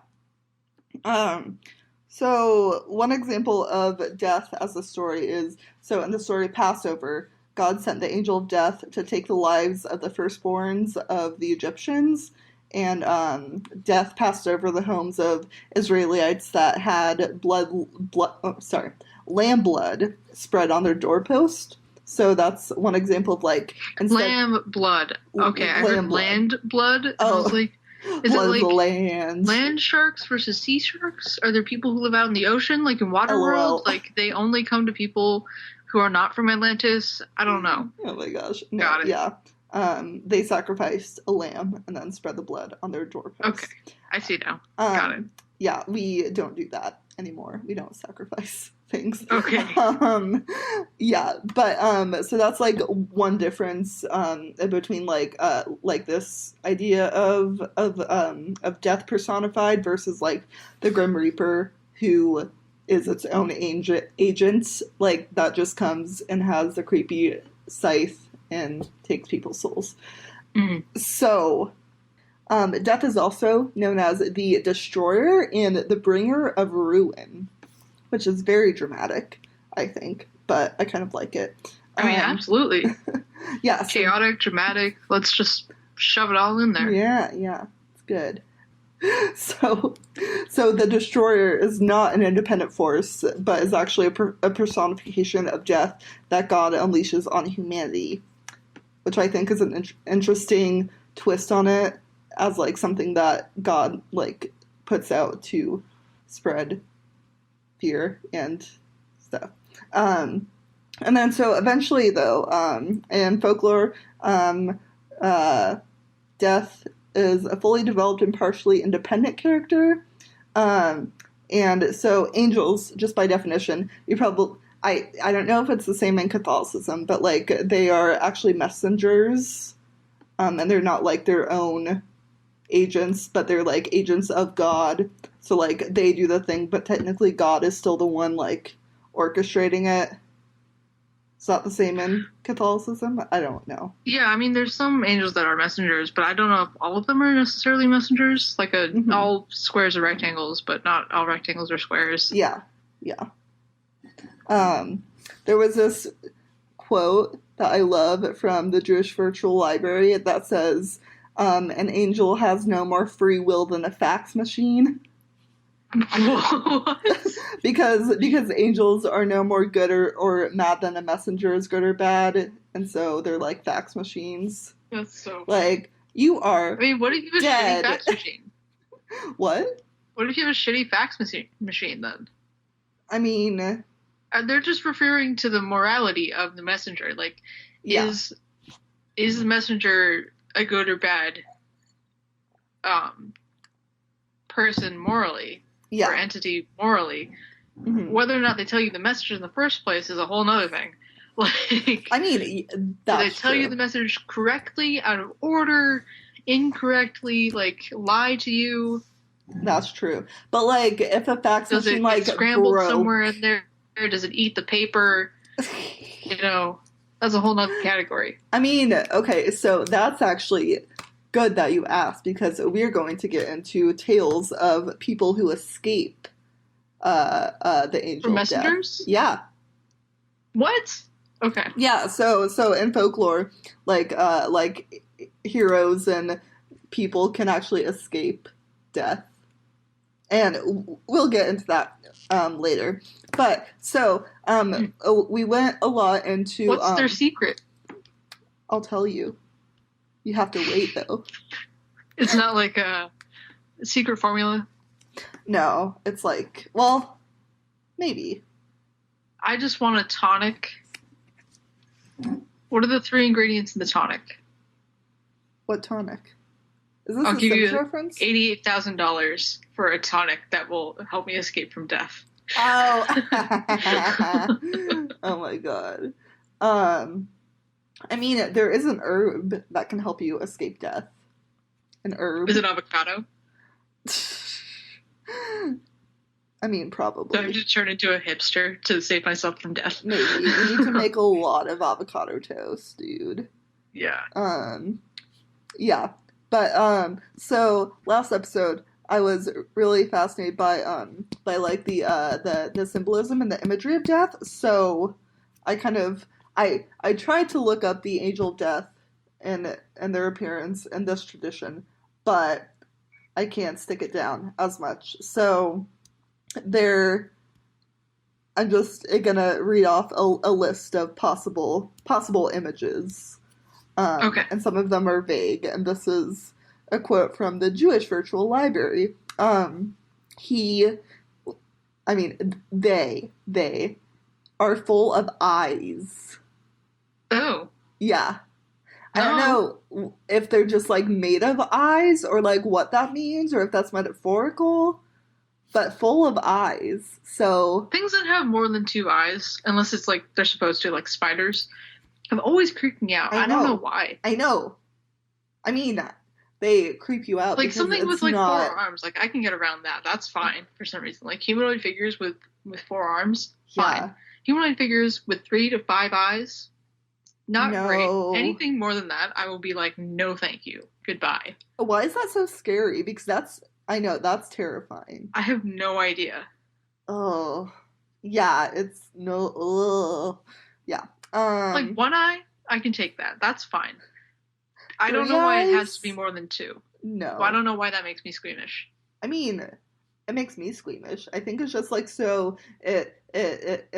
So one example of death as a story is, so in the story Passover, God sent the angel of death to take the lives of the firstborns of the Egyptians, and death passed over the homes of Israelites that had lamb blood spread on their doorpost. So that's one example of like lamb blood. Okay, I heard land blood. And I was like, is blood it like of the land. Land sharks versus sea sharks? Are there people who live out in the ocean, like in Waterworld? Like they only come to people who are not from Atlantis? I don't know. Oh my gosh. No, got it. Yeah. They sacrificed a lamb and then spread the blood on their doorpost. Okay. I see now. Got it. Yeah, we don't do that anymore. We don't sacrifice things. Okay. Yeah, but so that's like one difference between like this idea of death personified versus like the Grim Reaper, who is its own agent, like that just comes and has the creepy scythe and takes people's souls. Mm-hmm. So death is also known as the destroyer and the bringer of ruin, which is very dramatic, I think, but I kind of like it. I mean, absolutely. Yeah. Chaotic, dramatic. Let's just shove it all in there. Yeah, it's good. So the Destroyer is not an independent force, but is actually a personification of death that God unleashes on humanity, which I think is an interesting twist on it, as like something that God like puts out to spread fear and stuff. And then so eventually, though, in folklore, death is a fully developed and partially independent character. And so angels, just by definition, I don't know if it's the same in Catholicism, but like they are actually messengers, and they're not like their own agents, but they're like agents of God. So like they do the thing, but technically God is still the one like orchestrating it. Is that the same in Catholicism? I don't know. Yeah, I mean, there's some angels that are messengers, but I don't know if all of them are necessarily messengers. Like all squares are rectangles, but not all rectangles are squares. Yeah. There was this quote that I love from the Jewish Virtual Library that says, an angel has no more free will than a fax machine. What? because angels are no more good or mad than a messenger is good or bad, and so they're like fax machines. That's so like you are. I mean, what if you have a shitty fax machine? What? What if you have a shitty fax machine then? I mean, they're just referring to the morality of the messenger. Like, is the messenger a good or bad person morally? Or entity morally. Whether or not they tell you the message in the first place is a whole nother thing. Like, I mean, do they tell you the message correctly, out of order, incorrectly, like lie to you? That's true. But like, if a fax does machine it like get scrambled somewhere in there? Does it eat the paper? You know, that's a whole nother category. I mean, okay, so that's actually good that you asked, because we're going to get into tales of people who escape the angel messengers? Death. Yeah. What? Okay. Yeah, so in folklore, like heroes and people can actually escape death. And we'll get into that later. But so we went a lot into what's their secret? I'll tell you. You have to wait, though. It's not like a secret formula? No, it's like, well, maybe. I just want a tonic. What are the 3 ingredients in the tonic? What tonic? Is this I'll a give Sims you reference? $88,000 for a tonic that will help me escape from death. Oh. Oh my god. I mean, there is an herb that can help you escape death. An herb. Is it avocado? I mean, probably. So I have to turn into a hipster to save myself from death. Maybe. You need to make a lot of avocado toast, dude. Yeah. Yeah. But, so, last episode, I was really fascinated by like the symbolism and the imagery of death, so I kind of I tried to look up the angel of death and their appearance in this tradition, but I can't stick it down as much. So I'm just gonna read off a list of possible images. Okay. And some of them are vague, and this is a quote from the Jewish Virtual Library. They are full of eyes. Oh. Yeah. I don't know if they're just, like, made of eyes, or, like, what that means, or if that's metaphorical, but full of eyes, so... Things that have more than 2 eyes, unless it's, like, they're supposed to, like spiders, have always creeped me out. I don't know why. I know. I mean, they creep you out. Like, something with, like, not... 4 arms. Like, I can get around that. That's fine, for some reason. Like, humanoid figures with 4 arms, fine. Yeah. Humanoid figures with 3 to 5 eyes... Not great. Anything more than that, I will be like, no thank you. Goodbye. Why is that so scary? Because that's terrifying. I have no idea. Oh. Yeah, it's no, yeah. Like 1 eye, I can take that. That's fine. I don't know why it has to be more than 2. No. Well, I don't know why that makes me squeamish. I mean, it makes me squeamish. I think it's just like so it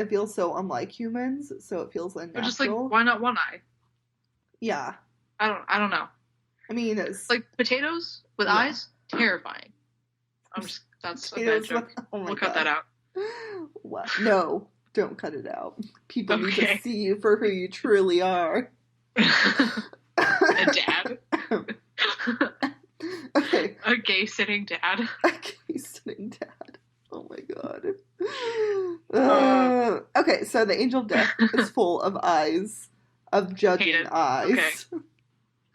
feels so unlike humans, so it feels unnatural. But just like, why not one eye? Yeah. I don't know. I mean, it's like potatoes with eyes, terrifying. That's a bad joke. We'll cut that out. What? No, don't cut it out. People need to see you for who you truly are. A dad. Okay. A gay sitting dad. A gay sitting dad. Oh my god. Okay, so the angel of death is full of eyes, of judging eyes. Okay.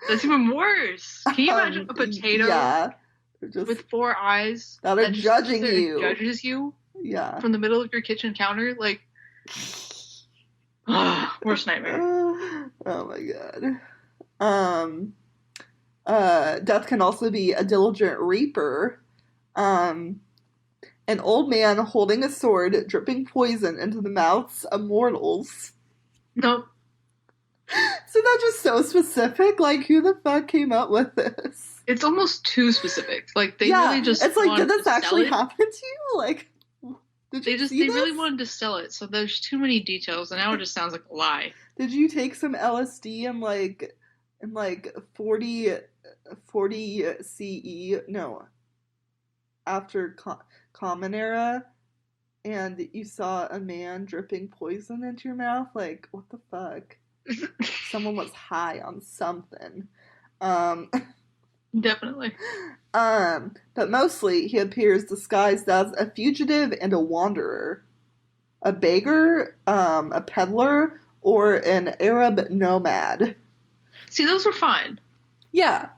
That's even worse. Can you imagine a potato with 4 eyes that are judging you? Judges you. Yeah. From the middle of your kitchen counter, like. Worst nightmare. Oh my god. Death can also be a diligent reaper. An old man holding a sword, dripping poison into the mouths of mortals. Nope. So that's just so specific. Like, who the fuck came up with this? It's almost too specific. Like, they really just. It's like, did this actually happen to you? Like, they really wanted to sell it, so there's too many details, and now it just sounds like a lie. Did you take some LSD in 40 CE? No. After Common Era, and you saw a man dripping poison into your mouth? Like, what the fuck? Someone was high on something. Definitely. But mostly he appears disguised as a fugitive and a wanderer, a beggar, a peddler, or an Arab nomad. See, those were fine. Yeah.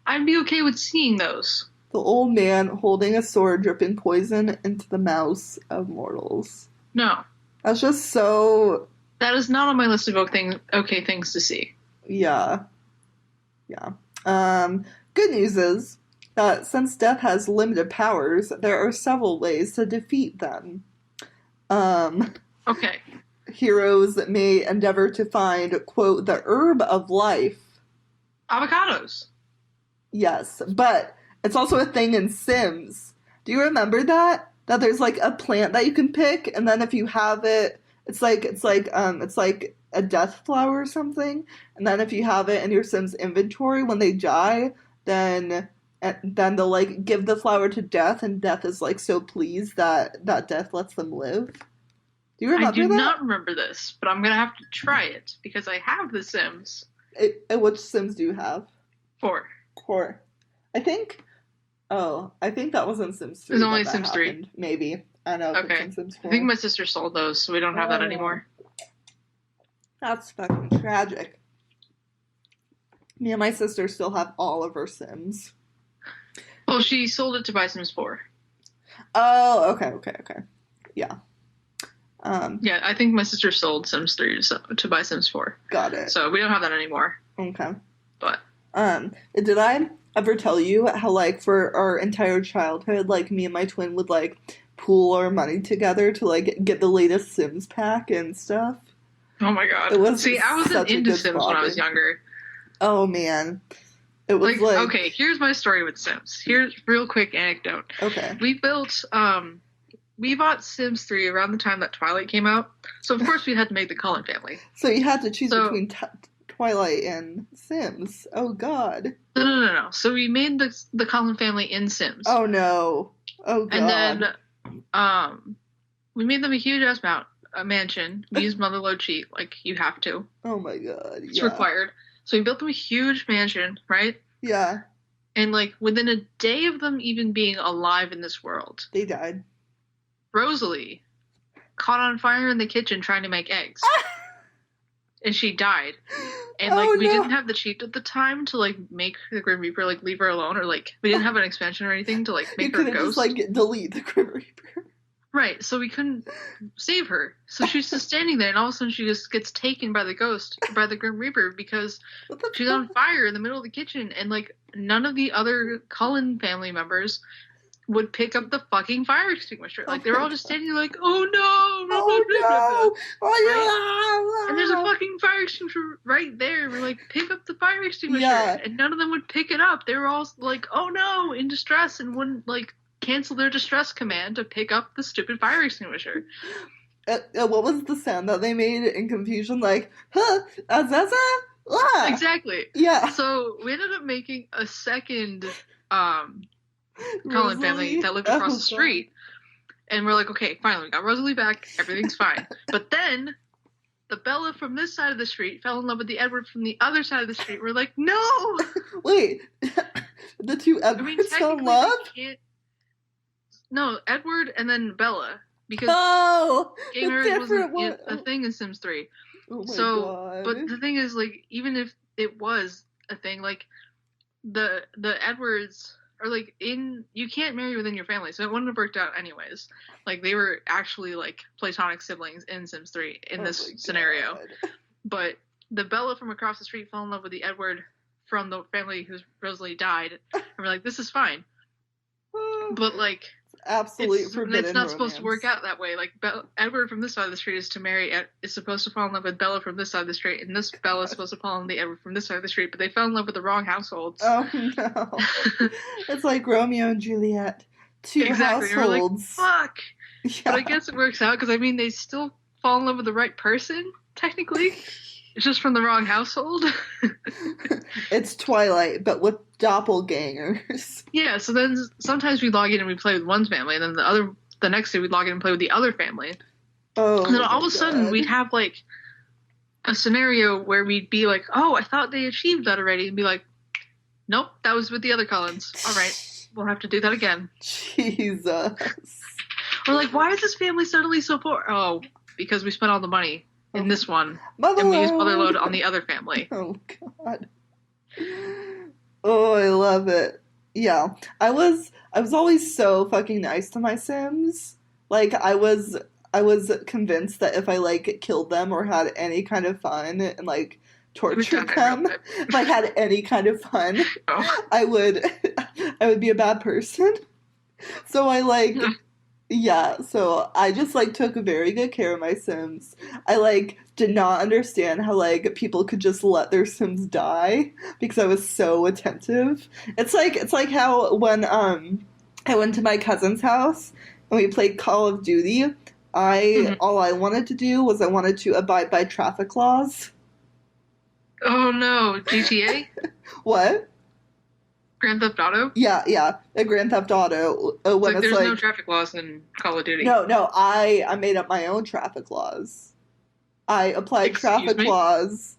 I'd be okay with seeing those. The old man holding a sword dripping poison into the mouths of mortals. No. That's just so... That is not on my list of okay things to see. Yeah. Yeah. Good news is that since death has limited powers, there are several ways to defeat them. Okay. Heroes may endeavor to find, quote, the herb of life. Avocados. Yes, but it's also a thing in Sims. Do you remember that? That there's like a plant that you can pick, and then if you have it, it's like a death flower or something, and then if you have it in your Sims inventory when they die, then they'll like give the flower to Death, and Death is like so pleased that Death lets them live. Do you remember that? I do not remember this, but I'm gonna have to try it because I have the Sims. Which Sims do you have? 4. I think that was in Sims 3. It was only Sims 3. Maybe. I don't know if it's in Sims 4. I think my sister sold those, so we don't have that anymore. That's fucking tragic. Me and my sister still have all of our Sims. Well, she sold it to buy Sims 4. Oh, okay. Yeah. Yeah, I think my sister sold Sims 3 to buy Sims 4. Got it. So we don't have that anymore. Okay. But. Did I ever tell you how, like, for our entire childhood, like, me and my twin would, like, pool our money together to, like, get the latest Sims pack and stuff? Oh my god. See, I wasn't into Sims when I was younger. Oh, man. It was like... Okay, here's my story with Sims. Here's real quick anecdote. Okay. We bought Sims 3 around the time that Twilight came out. So, of course, we had to make the Cullen family. So you had to choose between Twilight and Sims. Oh, God. No. So we made the Cullen family in Sims. Oh, no. Oh, God. And then we made them a huge-ass mansion. We used Motherlode cheat, like you have to. Oh, my God. It's required. So we built them a huge mansion, right? Yeah. And, like, within a day of them even being alive in this world... They died. Rosalie caught on fire in the kitchen trying to make eggs. And she died. And, like, we didn't have the cheat at the time to, like, make the Grim Reaper, like, leave her alone. Or, like, we didn't have an expansion or anything to, like, make her a ghost. Just, like, delete the Grim Reaper. Right, so we couldn't save her. So she's just standing there, and all of a sudden she just gets taken by the Grim Reaper, because she's on fire in the middle of the kitchen, and, like, none of the other Cullen family members would pick up the fucking fire extinguisher. Like, they were all just standing there like, oh no! Oh no! Right? And there's a fucking fire extinguisher right there. We're like, pick up the fire extinguisher. Yeah. And none of them would pick it up. They were all like, oh no, in distress, and wouldn't, like, cancel their distress command to pick up the stupid fire extinguisher. What was the sound that they made in confusion? Like, huh, Azaza? Ah! Exactly. Yeah. So we ended up making a second Cullen family that lived across the street. And we're like, okay, finally, we got Rosalie back. Everything's fine. But then the Bella from this side of the street fell in love with the Edward from the other side of the street. We're like, no! Wait. The two Edwards fell in love? No, Edward and then Bella. Because gay marriage wasn't a thing in Sims 3. Oh my God. But the thing is, like, even if it was a thing, like, the Edwards are, like, you can't marry within your family, so it wouldn't have worked out anyways. Like, they were actually, like, platonic siblings in Sims 3 in this scenario. But the Bella from across the street fell in love with the Edward from the family whose Rosalie died, and we're like, this is fine. But, like... Absolute forbidden it's not supposed to work out that way. Like, Edward from this side of the street is supposed to fall in love with Bella from this side of the street, and this Bella is supposed to fall in love with Edward from this side of the street, but they fell in love with the wrong households. Oh no. It's like Romeo and Juliet. Two households. Like, fuck. Yeah. But I guess it works out, because I mean, they still fall in love with the right person, technically. It's just from the wrong household. It's Twilight, but with doppelgangers. Yeah, so then sometimes we log in and we play with one family, and then the next day we log in and play with the other family. Oh, and then all of a sudden we'd have, like, a scenario where we'd be like, oh, I thought they achieved that already, and be like, nope, that was with the other Cullens. All right, we'll have to do that again. Jesus. We're like, why is this family suddenly so poor? Oh, because we spent all the money in this one, Motherload. And we used Motherload on the other family. Oh, God. Oh, I love it. Yeah. I was always so fucking nice to my Sims. Like, I was convinced that if I, like, killed them or had any kind of fun and, like, tortured them, if I had any kind of fun, I would be a bad person. So I, like... Yeah, so I just, like, took very good care of my Sims. I, like, did not understand how, like, people could just let their Sims die because I was so attentive. It's like how when I went to my cousin's house and we played Call of Duty, all I wanted to do was I wanted to abide by traffic laws. Oh no, GTA? What? Grand Theft Auto? Yeah, a Grand Theft Auto. When there's no traffic laws in Call of Duty. No, I made up my own traffic laws. I applied traffic laws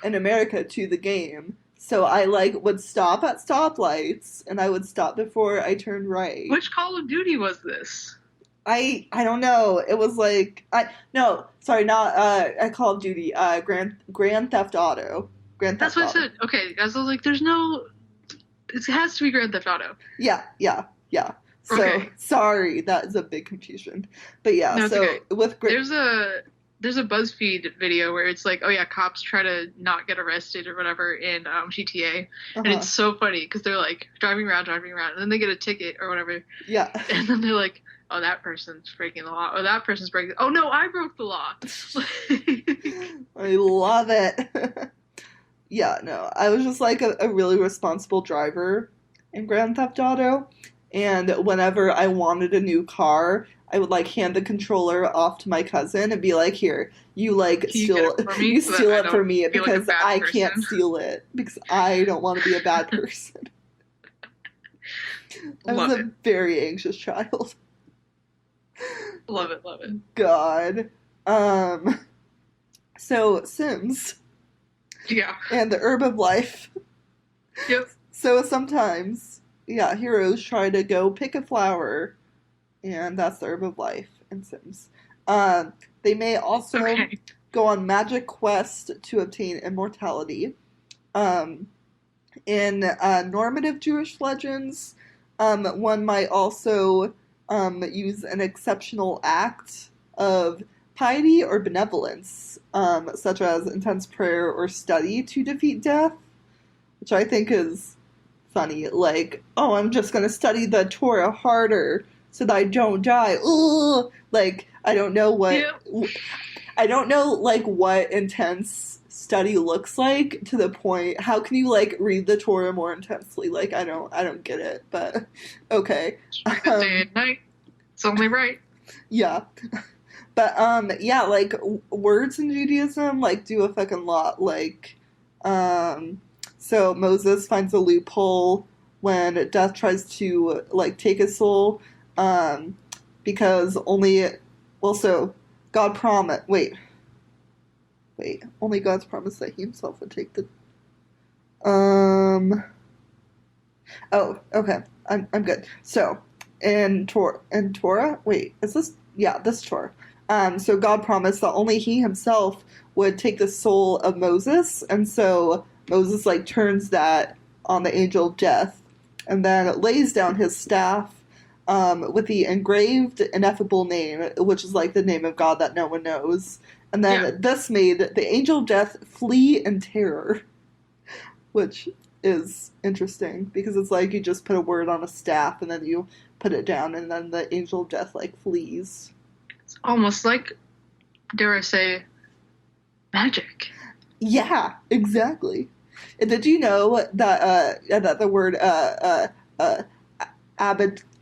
in America to the game. So I, like, would stop at stoplights, and I would stop before I turned right. Which Call of Duty was this? I don't know. It was like... not Call of Duty. Grand Theft Auto. That's what I said. Okay, guys, I was like, there's no... It has to be Grand Theft Auto. Yeah. So, okay. Sorry, that is a big confusion. But yeah, no, so okay. With... There's a BuzzFeed video where it's like, oh yeah, cops try to not get arrested or whatever in GTA. And it's so funny because they're like driving around, and then they get a ticket or whatever. Yeah. And then they're like, oh, that person's breaking the law. Or that person's breaking... Oh no, I broke the law. I love it. Yeah, no, I was just, like, a really responsible driver in Grand Theft Auto, and whenever I wanted a new car, I would, like, hand the controller off to my cousin and be like, here, you, like, steal it for me because I can't steal it, because I don't want to be a bad person. I was a very anxious child. Love it. God. So, Sims... Yeah. And the herb of life. Yep. So sometimes, heroes try to go pick a flower, and that's the herb of life in Sims. They may also go on magic quest to obtain immortality. In normative Jewish legends, one might also use an exceptional act of piety or benevolence, such as intense prayer or study to defeat death, which I think is funny. Like, oh, I'm just gonna study the Torah harder so that I don't die. Ooh, like I don't know what. Yeah. I don't know, like, what intense study looks like to the point. How can you, like, read the Torah more intensely? Like, I don't get it, but okay. Read it day and night. It's only right. Yeah. But, yeah, like, words in Judaism, like, do a fucking lot. Like, so Moses finds a loophole when death tries to, like, take his soul, because God promised. Wait. Only God's promised that He Himself would take the. Oh, okay. I'm good. So, in Torah. Wait, is this? Yeah, this Torah. So God promised that only He Himself would take the soul of Moses, and so Moses like turns that on the angel of death, and then lays down his staff. With the engraved ineffable name, which is like the name of God that no one knows. And then this made the angel of death flee in terror, which is interesting because it's like you just put a word on a staff and then you put it down and then the angel of death like flees. It's almost like, dare I say, magic. Yeah, exactly. And did you know that that the word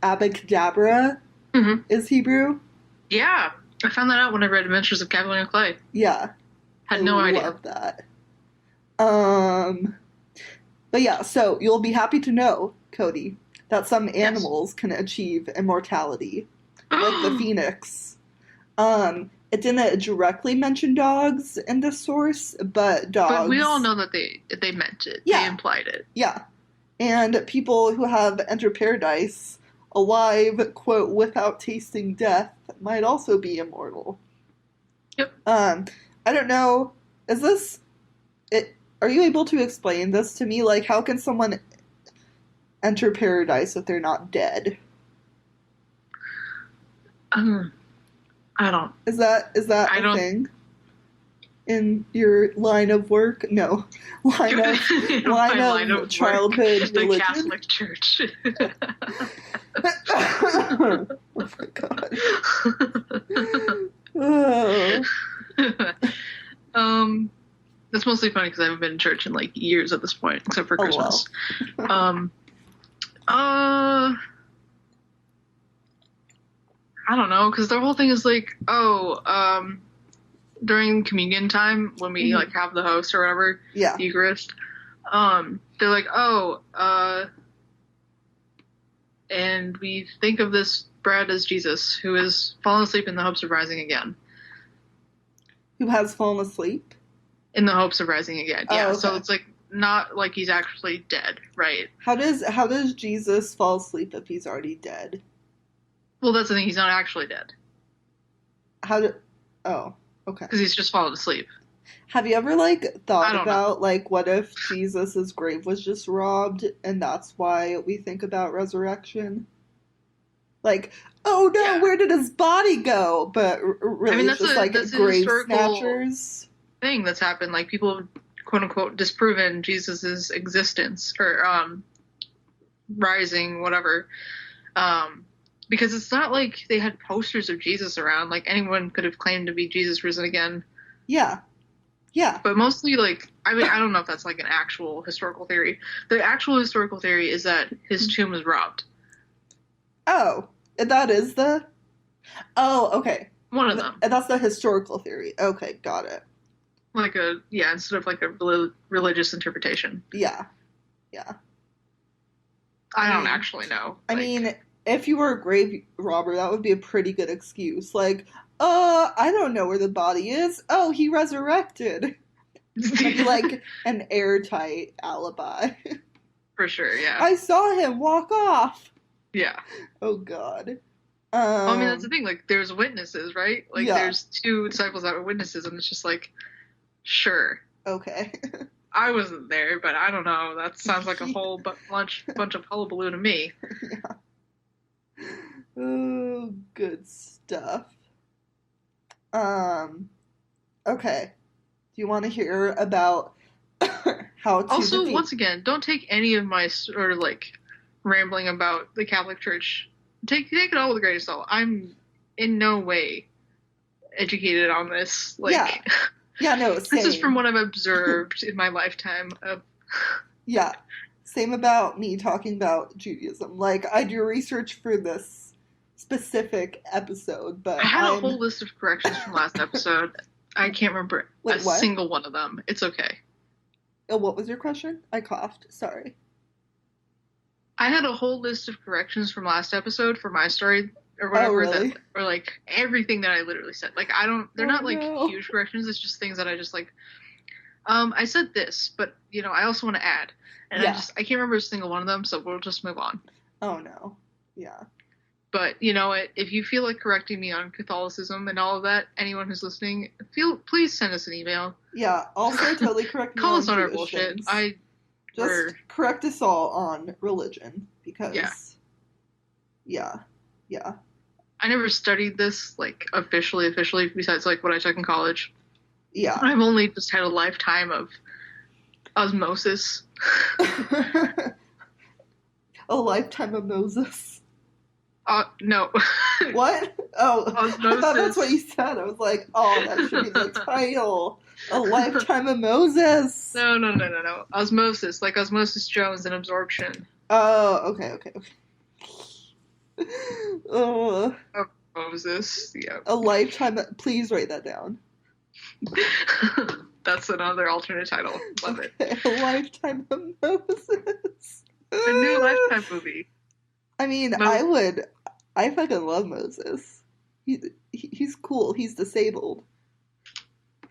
Abacadabra is Hebrew? Yeah. I found that out when I read Adventures of Capote and Clay. Yeah. Had no idea. I love that. But yeah, so you'll be happy to know, Cody, that some animals can achieve immortality. Like the phoenix. It didn't directly mention dogs in the source, but dogs... But we all know that they meant it. Yeah. They implied it. Yeah. And people who have entered paradise alive, quote, without tasting death, might also be immortal. Yep. I don't know. Is this... Are you able to explain this to me? Like, how can someone enter paradise if they're not dead? I don't. Is that a thing? In your line of work? No. Line of childhood work. Religion? The Catholic Church. Oh my god. Oh. It's mostly funny because I haven't been in church in like years at this point, except for Christmas. Well. I don't know, because the whole thing is like, during communion time when we like have the host or whatever, the Eucharist, they're like, and we think of this bread as Jesus, who has fallen asleep in the hopes of rising again. Who has fallen asleep? In the hopes of rising again. Yeah. Okay. So it's like not like he's actually dead, right? How does Jesus fall asleep if he's already dead? Well, that's the thing. He's not actually dead. Oh, okay. Because he's just fallen asleep. Have you ever like thought about like what if Jesus's grave was just robbed and that's why we think about resurrection? Like, oh no, where did his body go? But really, it's just like grave snatchers. Thing that's happened. Like people have quote unquote disproven Jesus's existence or rising, whatever. Because it's not like they had posters of Jesus around. Like anyone could have claimed to be Jesus risen again. Yeah. Yeah. But mostly like, I mean, I don't know if that's like an actual historical theory. The actual historical theory is that his tomb was robbed. Oh, that is the... Oh, okay. One of them. That's the historical theory. Okay, got it. Like instead of like a religious interpretation. Yeah. Yeah. I don't actually know. I mean, if you were a grave robber, that would be a pretty good excuse. Like, I don't know where the body is. Oh, he resurrected. That'd be like an airtight alibi. For sure, yeah. I saw him walk off. Yeah. Oh, God. I mean, that's the thing. Like, there's witnesses, right? Like, there's two disciples that were witnesses, and it's just like, sure. Okay. I wasn't there, but I don't know. That sounds like a whole bunch of hullabaloo to me. Yeah. Oh, good stuff. Okay. Do you want to hear about how to also, defeat. Once again, don't take any of my sort of like rambling about the Catholic Church. Take it all with a grain of salt. I'm in no way educated on this. Like, yeah, no, same. This is from what I've observed in my lifetime of. Yeah, same about me talking about Judaism. Like, I do research for this specific episode, but I had a whole list of corrections from last episode. I can't remember single one of them. It's okay. Oh, what was your question? I coughed. Sorry. I had a whole list of corrections from last episode for my story or whatever. Really? Or like everything that I literally said. Like they're not like huge corrections. It's just things that I just like. I said this, but I also want to add, and I can't remember a single one of them, so we'll just move on. Oh no, yeah. But if you feel like correcting me on Catholicism and all of that, anyone who's listening, please send us an email. Yeah. Also, totally correct me. Call us on our bullshit. Just correct us all on religion because. Yeah. I never studied this like officially besides like what I took in college. Yeah. I've only just had a lifetime of osmosis. A lifetime of Moses. No. What? Oh, osmosis. I thought that's what you said. I was like, oh, that should be the title. A lifetime of Moses. No. Osmosis, like Osmosis Jones and absorption. Oh, okay. Moses, yeah. A lifetime. Please write that down. That's another alternate title. Love it. A lifetime of Moses. A new Lifetime movie. I mean, I fucking love Moses. He's cool. He's disabled.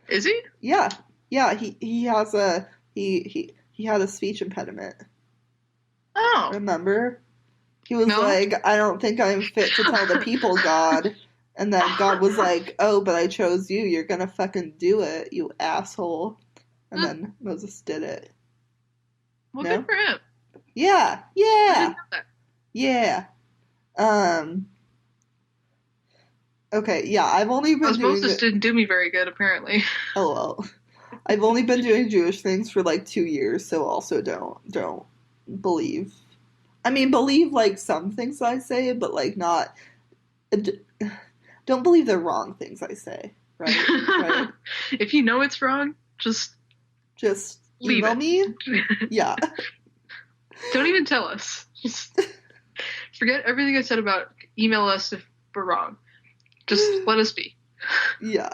Is he? Yeah. He has he had a speech impediment. Oh. Remember? He was like, I don't think I'm fit to tell the people, God. And then God was like, oh, but I chose you. You're gonna fucking do it, you asshole. And then Moses did it. Well, good for him. Yeah. Okay, yeah, I've only been Osmosis didn't do me very good, apparently. Oh, well. I've only been doing Jewish things for like 2 years, so also don't believe. I mean, believe like some things I say, but like not. Don't believe the wrong things I say, right? If you know it's wrong, just email me. Yeah. Don't even tell us. Just forget everything I said about email us if we're wrong. Just let us be. Yeah.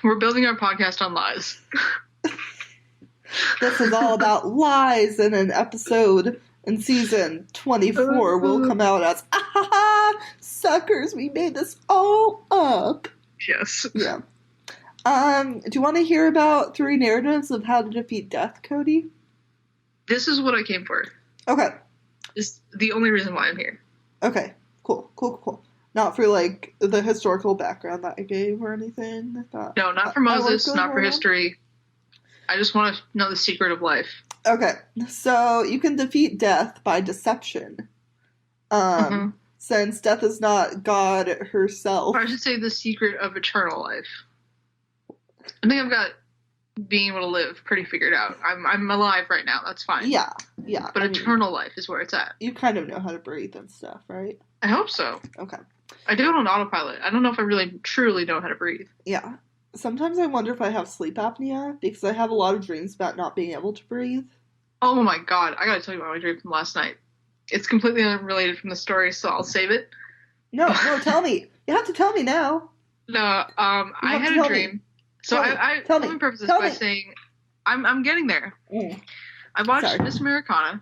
We're building our podcast on lies. This is all about lies, and an episode in season 24 will come out as, suckers, we made this all up. Yes. Yeah. Do you want to hear about 3 narratives of how to defeat death, Cody? This is what I came for. Okay. This is the only reason why I'm here. Okay. Cool. Not for, like, the historical background that I gave or anything. No, not for Moses, not for history. I just want to know the secret of life. Okay. So, you can defeat death by deception. Since death is not God herself. Or I should say the secret of eternal life. I think I've got being able to live pretty figured out. I'm alive right now. That's fine. Yeah. But eternal life is where it's at. You kind of know how to breathe and stuff, right? I hope so. Okay. I do it on autopilot. I don't know if I really truly know how to breathe. Yeah. Sometimes I wonder if I have sleep apnea because I have a lot of dreams about not being able to breathe. Oh my god. I gotta tell you about my dream from last night. It's completely unrelated from the story, so I'll save it. No, tell me. You have to tell me now. No, I had a dream. So let me preface this by saying I'm getting there. Mm. I watched Miss Americana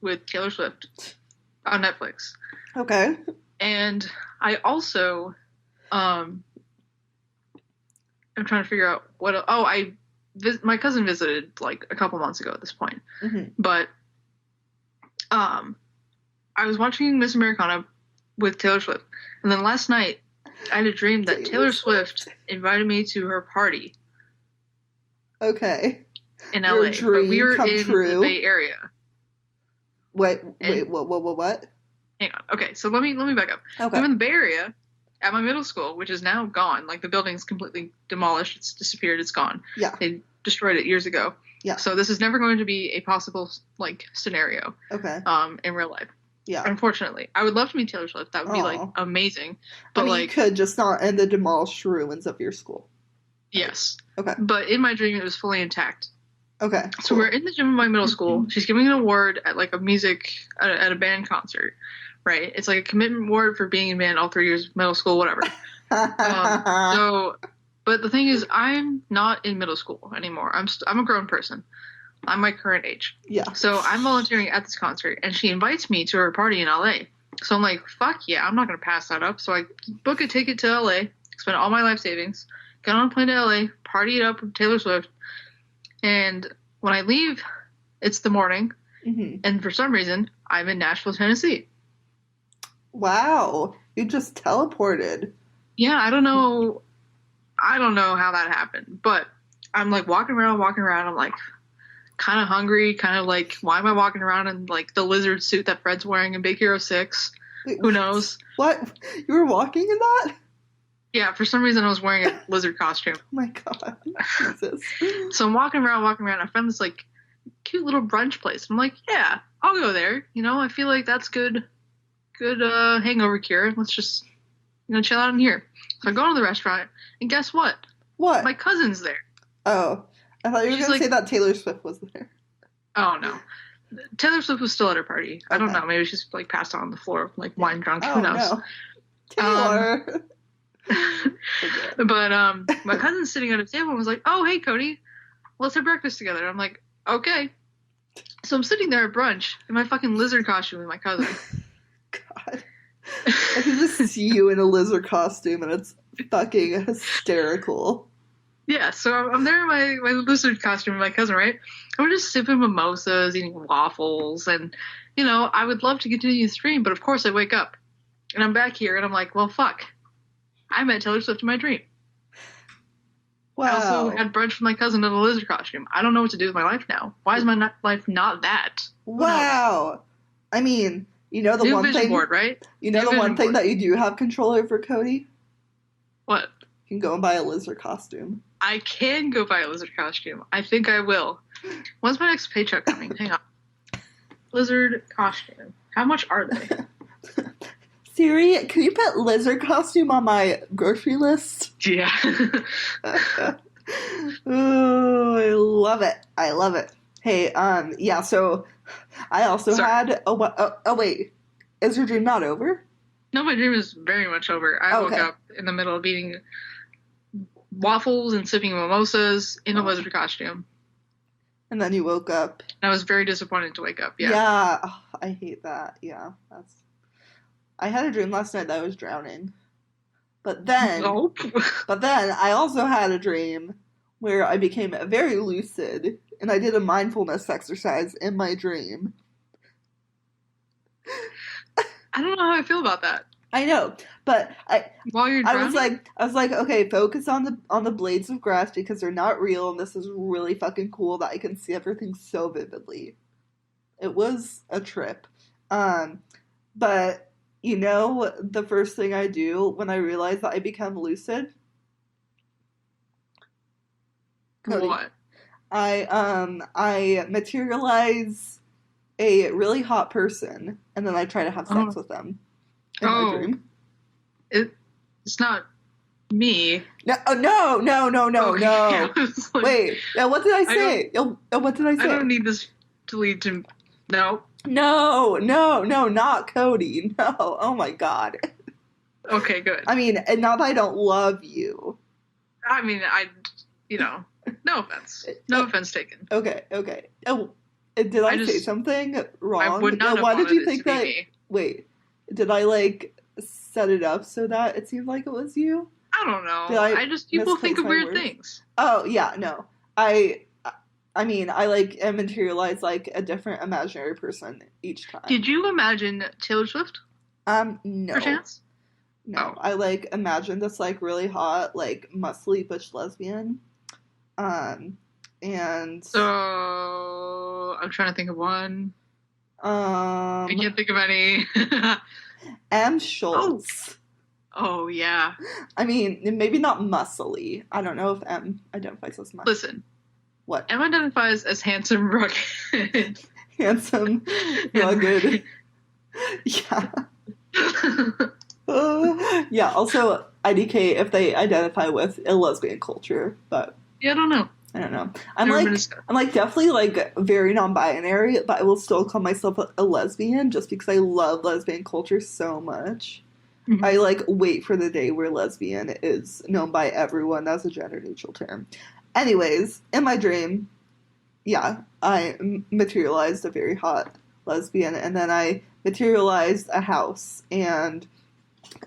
with Taylor Swift on Netflix. Okay. And I also I'm trying to figure out what my cousin visited like a couple months ago at this point. Mm-hmm. But I was watching Miss Americana with Taylor Swift. And then last night I had a dream that Taylor Swift invited me to her party. Okay. In LA. But we were in the Bay Area. Wait, what? Hang on. Okay, so let me back up. Okay. I'm in the Bay Area at my middle school, which is now gone. Like, the building's completely demolished. It's disappeared. It's gone. Yeah. They destroyed it years ago. Yeah. So this is never going to be a possible, like, scenario. Okay. In real life. Yeah. Unfortunately. I would love to meet Taylor Swift. That would be, like, amazing. But, you could, just not in the demolished ruins of your school. Yes. Okay. But in my dream, it was fully intact. Okay. So we're in the gym of my middle school. She's giving an award at, like, at a band concert, right? It's like a commitment award for being in band all 3 years of middle school, whatever. But the thing is, I'm not in middle school anymore. I'm a grown person. I'm my current age. Yeah. So I'm volunteering at this concert, and she invites me to her party in LA. So I'm like, fuck yeah, I'm not going to pass that up. So I book a ticket to LA, spend all my life savings, get on a plane to LA, party it up with Taylor Swift. And when I leave, it's the morning. Mm-hmm. And for some reason, I'm in Nashville, Tennessee. Wow. You just teleported. Yeah, I don't know how that happened. But I'm like walking around. I'm like kind of hungry, kind of like, why am I walking around in like the lizard suit that Fred's wearing in Big Hero 6? Wait, who knows? What? You were walking in that? Yeah, for some reason I was wearing a lizard costume. Oh my god. Jesus. So I'm walking around. I found this like cute little brunch place. I'm like, yeah, I'll go there. You know, I feel like that's good hangover cure. Let's just, chill out in here. So I go to the restaurant, and guess what? What? My cousin's there. Oh. I thought you were going to say that Taylor Swift was there. Oh, no. Taylor Swift was still at her party. Okay. I don't know. Maybe she's like passed out on the floor, like wine drunk. Who knows? No. Taylor. But my cousin's sitting at a table and was like, oh, hey, Cody, let's have breakfast together. I'm like, okay. So I'm sitting there at brunch in my fucking lizard costume with my cousin. God. I can just see you in a lizard costume, and it's fucking hysterical. Yeah, so I'm there in my lizard costume with my cousin, right? And we're just sipping mimosas, eating waffles, and, I would love to continue the stream, but of course I wake up. And I'm back here, and I'm like, well, fuck. I met Taylor Swift in my dream. Wow. I also had brunch with my cousin in a lizard costume. I don't know what to do with my life now. Why is my life not that? Wow. I mean, the new one thing, board, right? The one thing that you do have control over, Cody? What? You can go and buy a lizard costume. I can go buy a lizard costume. I think I will. When's my next paycheck coming? Hang on. Lizard costume. How much are they? Siri, can you put lizard costume on my grocery list? Yeah. Oh, I love it. Hey, yeah, so I also had wait. Is your dream not over? No, my dream is very much over. I woke up in the middle of eating waffles and sipping mimosas in a lizard costume. And then you woke up. And I was very disappointed to wake up, yeah. Yeah, I hate that. Yeah, I had a dream last night that I was drowning. But then I also had a dream where I became very lucid, and I did a mindfulness exercise in my dream. I don't know how I feel about that. I know, but while you're drowning? I was like, okay, focus on the blades of grass because they're not real, and this is really fucking cool that I can see everything so vividly. It was a trip, but the first thing I do when I realize that I become lucid. Cody, what? I materialize a really hot person, and then I try to have sex with them. In my dream. It's not me. No. Okay. Like, wait. What did I say? What did I say? I don't need this to lead to... No. No, not Cody. No. Oh my god. Okay, good. I mean, and not that I don't love you. I mean, no offense. No offense taken. Okay. Oh, did I say something wrong? I would not have why did you think that? Me. Wait, did I set it up so that it seemed like it was you? I don't know. People think of weird things. Oh yeah, no. I mean, I materialize a different imaginary person each time. Did you imagine Taylor Swift? No. Perchance? No. Oh. I imagined this really hot, muscly butch lesbian. And so I'm trying to think of one. I can't think of any. M. Schultz. Oh yeah. I mean, maybe not muscly. I don't know if M identifies as muscly. Listen, What? Elle identifies as handsome, rugged. Handsome, rugged. Yeah. Yeah, also IDK if they identify with a lesbian culture, but yeah, I don't know. I'm like definitely like very non-binary, but I will still call myself a lesbian just because I love lesbian culture so much. Mm-hmm. I like wait for the day where lesbian is known by everyone as a gender neutral term. Anyways, in my dream, yeah, I materialized a very hot lesbian, and then I materialized a house, and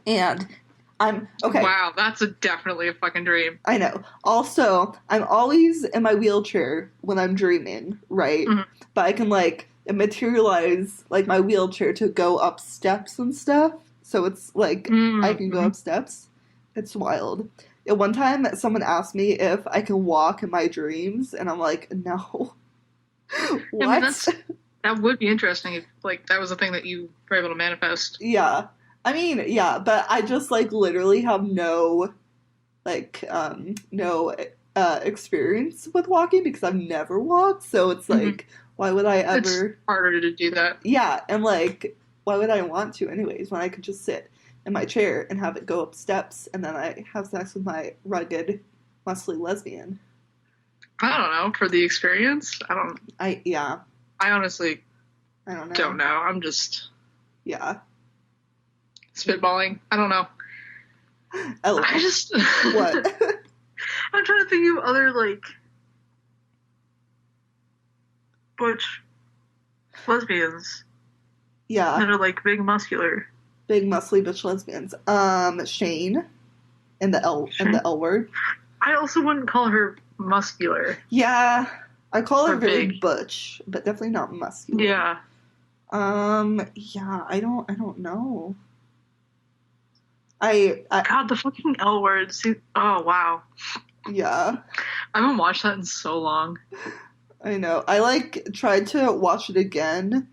I'm okay. Wow, that's definitely a fucking dream. I know. Also, I'm always in my wheelchair when I'm dreaming, right? Mm-hmm. But I can like materialize like my wheelchair to go up steps and stuff. So it's like I can go up steps. It's wild. One time, someone asked me if I can walk in my dreams, and I'm like, no. What? I mean, that would be interesting if like that was a thing that you were able to manifest. Yeah. I mean, yeah, but I just, like, literally have no experience with walking because I've never walked, so it's, like, why would I ever... It's harder to do that. Yeah, and, like, why would I want to anyways when I could just sit in my chair and have it go up steps and then I have sex with my rugged, muscly lesbian? I don't know. For the experience? I honestly don't know. I'm just... Yeah. Spitballing. I don't know. Elle. I just... What? I'm trying to think of other, like... butch lesbians. Yeah. That are, like, big muscular. Big muscly butch lesbians. Shane. In the L word. I also wouldn't call her muscular. Yeah. I call her very big. Butch, but definitely not muscular. Yeah. Yeah, I don't know. I God, the fucking L word. Oh, wow. Yeah. I haven't watched that in so long. I know. I, like, tried to watch it again,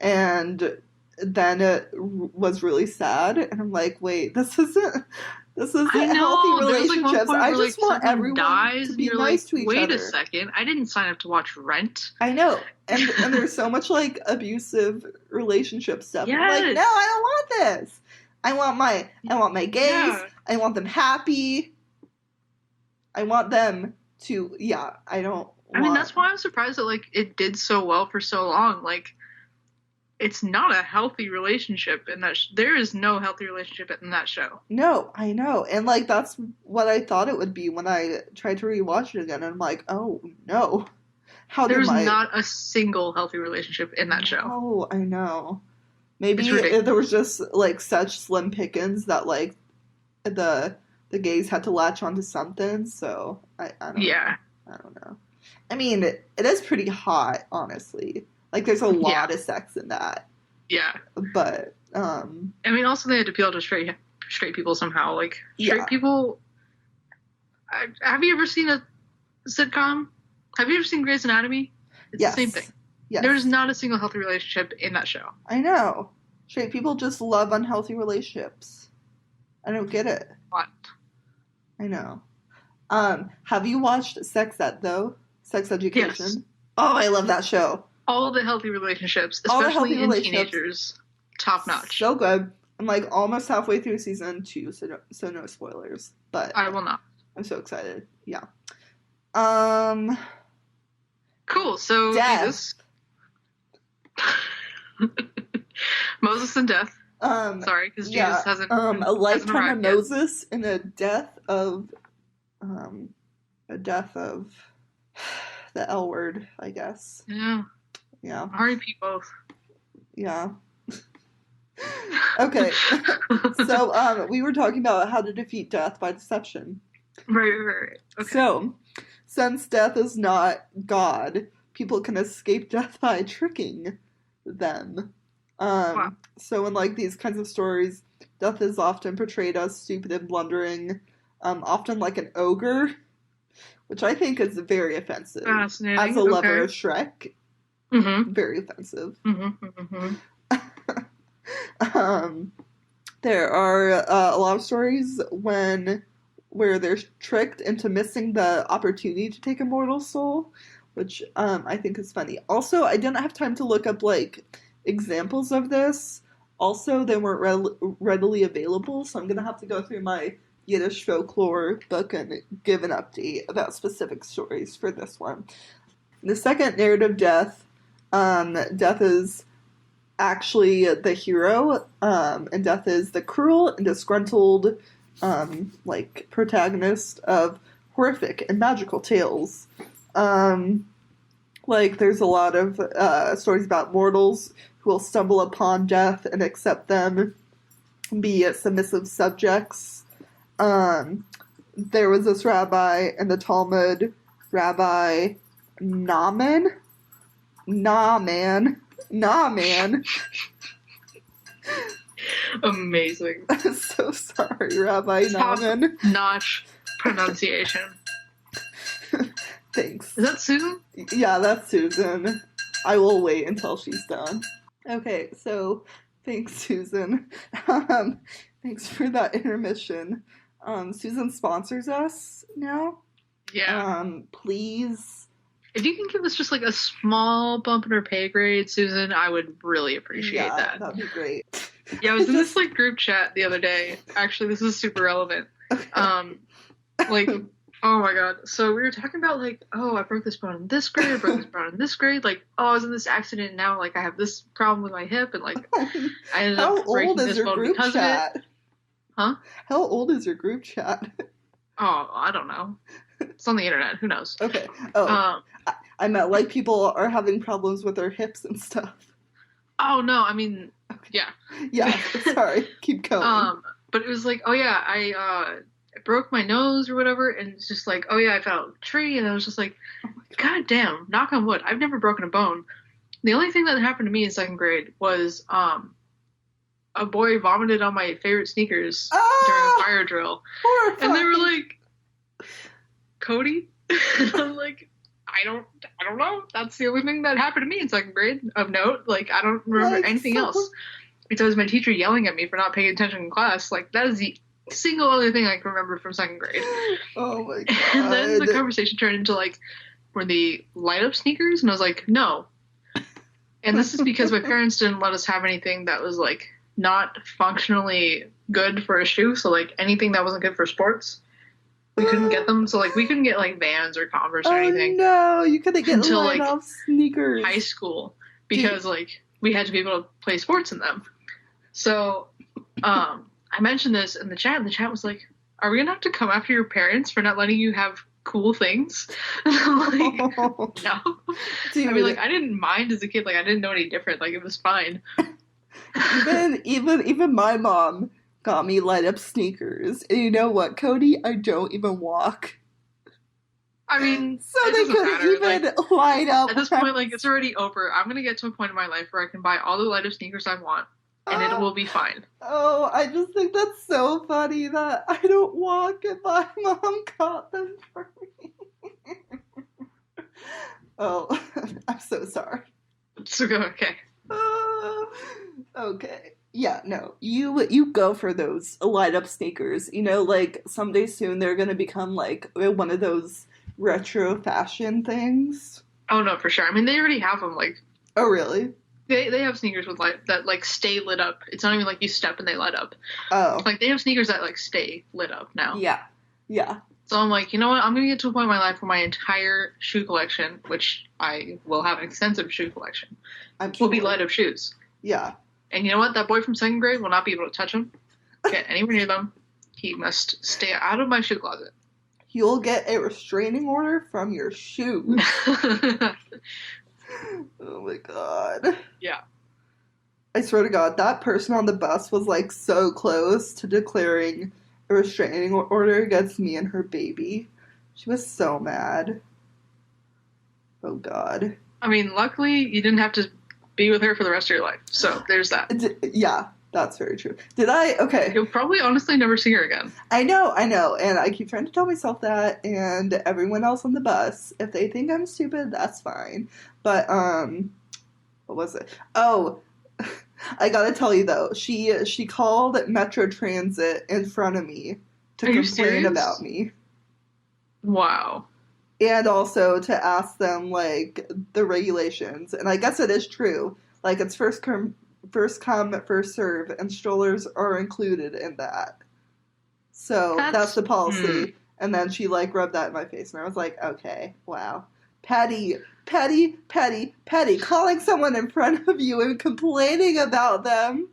and then it was really sad, and I'm like, wait, this isn't healthy relationships. Like I just want everyone dies, to be nice to each other. Wait a second, I didn't sign up to watch Rent. I know, and there's so much, like, abusive relationship stuff. Yes. I'm like, no, I don't want this. I want my gays. Yeah. I want them happy. I want them to, I mean, that's why I'm surprised that, like, it did so well for so long. Like, it's not a healthy relationship in that there is no healthy relationship in that show. No, I know. And, like, that's what I thought it would be when I tried to rewatch it again. And I'm like, oh, no. There's not a single healthy relationship in that show. Oh, I know. Maybe there was just, like, such slim pickings that, like, the gays had to latch onto something, so I don't know. I don't know. I mean, it is pretty hot, honestly. Like, there's a lot of sex in that. Yeah. But, I mean, also they had to appeal to straight people somehow. Like, straight people... have you ever seen a sitcom? Have you ever seen Grey's Anatomy? It's the same thing. Yes. There's not a single healthy relationship in that show. I know. Straight people just love unhealthy relationships. I don't get it. What? I know. Have you watched Sex Ed, though? Sex Education? Yes. Oh, I love that show. All the healthy relationships, especially in teenagers, top notch. So good. I'm like almost halfway through season 2, so no spoilers. But I will not. I'm so excited. Yeah. Cool. So Death. Moses and death. Sorry, because Jesus hasn't. A lifetime of Moses and a death of the L word, I guess. Yeah. Yeah. R.I.P. both. Yeah. Okay. So, we were talking about how to defeat death by deception. Right. Okay. So, since death is not God, people can escape death by tricking them. Wow. So in, like, these kinds of stories, death is often portrayed as stupid and blundering, often like an ogre, which I think is very offensive. Fascinating. As a lover of Shrek. Mm-hmm. Very offensive. Mm-hmm. There are a lot of stories when where they're tricked into missing the opportunity to take a mortal soul, which I think is funny. Also, I didn't have time to look up, like, examples of this. Also, they weren't readily available, so I'm going to have to go through my Yiddish folklore book and give an update about specific stories for this one. The second narrative, Death. Death is actually the hero, and Death is the cruel and disgruntled, like, protagonist of horrific and magical tales. Like, there's a lot of stories about mortals who will stumble upon death and accept them, be submissive subjects. There was this rabbi in the Talmud, Rabbi Naaman. Amazing. I'm so sorry, Rabbi Naaman. Top-notch pronunciation. Thanks. Is that Susan? Yeah, that's Susan. I will wait until she's done. Okay, so thanks, Susan. Thanks for that intermission. Susan sponsors us now. Yeah. Please. If you can give us just like a small bump in her pay grade, Susan, I would really appreciate that. That'd be great. Yeah, I was in this like group chat the other day. Actually, this is super relevant. Okay. Like, oh my god. So we were talking about like, oh, I broke this bone in this grade, I broke this bone in this grade. Like, oh, I was in this accident and now like I have this problem with my hip and like I ended up breaking this bone because of it. Huh? How old is your group chat? Oh, I don't know. It's on the internet. Who knows? Okay. Oh, I meant like people are having problems with their hips and stuff. Oh no, I mean, okay. Yeah. Yeah. Sorry. Keep going. But it was like, oh yeah, I broke my nose or whatever, and it's just like, oh yeah, I fell out of a tree, and I was just like, God damn, knock on wood, I've never broken a bone. The only thing that happened to me in second grade was a boy vomited on my favorite sneakers during a fire drill. Horrifying. And they were like, Cody? And I'm like, I don't know. That's the only thing that happened to me in second grade of note. Like, I don't remember anything else. Besides my teacher yelling at me for not paying attention in class. Like, that is the single other thing I can remember from second grade. Oh my god. And then the conversation turned into like, were they light up sneakers? And I was like, no. And this is because my parents didn't let us have anything that was like not functionally good for a shoe. So like anything that wasn't good for sports, we couldn't get them. So like we couldn't get like Vans or Converse or anything. No, you couldn't get until light like off sneakers. High school, because like we had to be able to play sports in them. So I mentioned this in the chat, and the chat was like, are we gonna have to come after your parents for not letting you have cool things? And I'm like, no. Dude. I mean, like, I didn't mind as a kid. Like, I didn't know any different. Like, it was fine. even my mom got me light up sneakers. And you know what, Cody? I don't even walk. I mean, so they couldn't even like, light up. At this point, like, it's already over. I'm gonna get to a point in my life where I can buy all the light up sneakers I want, and it will be fine. Oh, I just think that's so funny that I don't walk and my mom got them for me. Oh, I'm so sorry. It's okay. Okay. Yeah, no. You go for those light up sneakers. You know, like someday soon they're gonna become like one of those retro fashion things. Oh no, for sure. I mean, they already have them. Like, oh really? They have sneakers with light that like stay lit up. It's not even like you step and they light up. Oh. Like they have sneakers that like stay lit up now. Yeah. Yeah. So I'm like, you know what? I'm gonna get to a point in my life where my entire shoe collection, which I will have an extensive shoe collection, will be light up shoes. Yeah. And you know what? That boy from second grade will not be able to touch them, get anywhere near them. He must stay out of my shoe closet. You'll get a restraining order from your shoes. Oh my god. Yeah. I swear to God, that person on the bus was like so close to declaring a restraining order against me and her baby. She was so mad. Oh god. I mean, luckily you didn't have to be with her for the rest of your life. So there's that. Yeah, that's very true. Did I? Okay. You'll probably honestly never see her again. I know. And I keep trying to tell myself that, and everyone else on the bus, if they think I'm stupid, that's fine. But, what was it? Oh, I gotta tell you though, she called Metro Transit in front of me to complain about me. Wow. And also to ask them, like, the regulations. And I guess it is true. Like, it's first come, first serve, and strollers are included in that. So that's the policy. And then she, like, rubbed that in my face. And I was like, okay, wow. Petty, calling someone in front of you and complaining about them.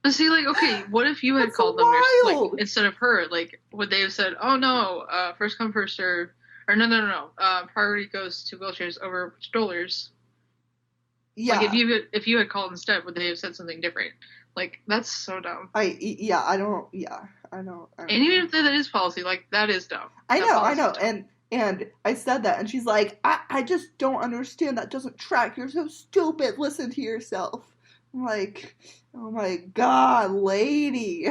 But see, like, okay, what if you had called them like, instead of her? Like, would they have said, oh, no, first come, first serve. Or no. Priority goes to wheelchairs over strollers. Yeah. Like, if you had called instead, would they have said something different? Like, that's so dumb. I don't. And even if that is policy, like, that is dumb. I know. And I said that, and she's like, I just don't understand. That doesn't track. You're so stupid. Listen to yourself. I'm like, oh my God, lady.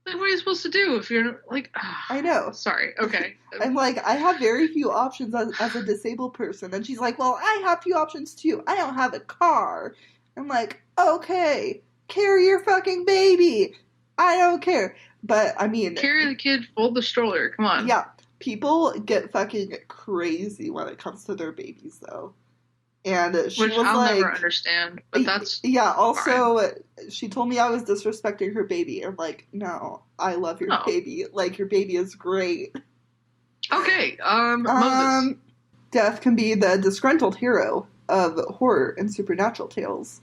Like, what are you supposed to do if you're like... I know. Sorry. Okay. I'm like, I have very few options as a disabled person. And she's like, well, I have few options too. I don't have a car. I'm like, okay, carry your fucking baby. I don't care. But, I mean... Carry the kid, fold the stroller. Come on. Yeah. People get fucking crazy when it comes to their babies, though. And she was I'll like... never understand, but that's... Yeah, also, fine. She told me I was disrespecting her baby. I'm like, no, I love your baby. Like, your baby is great. Okay, Moses. Death can be the disgruntled hero of horror and supernatural tales.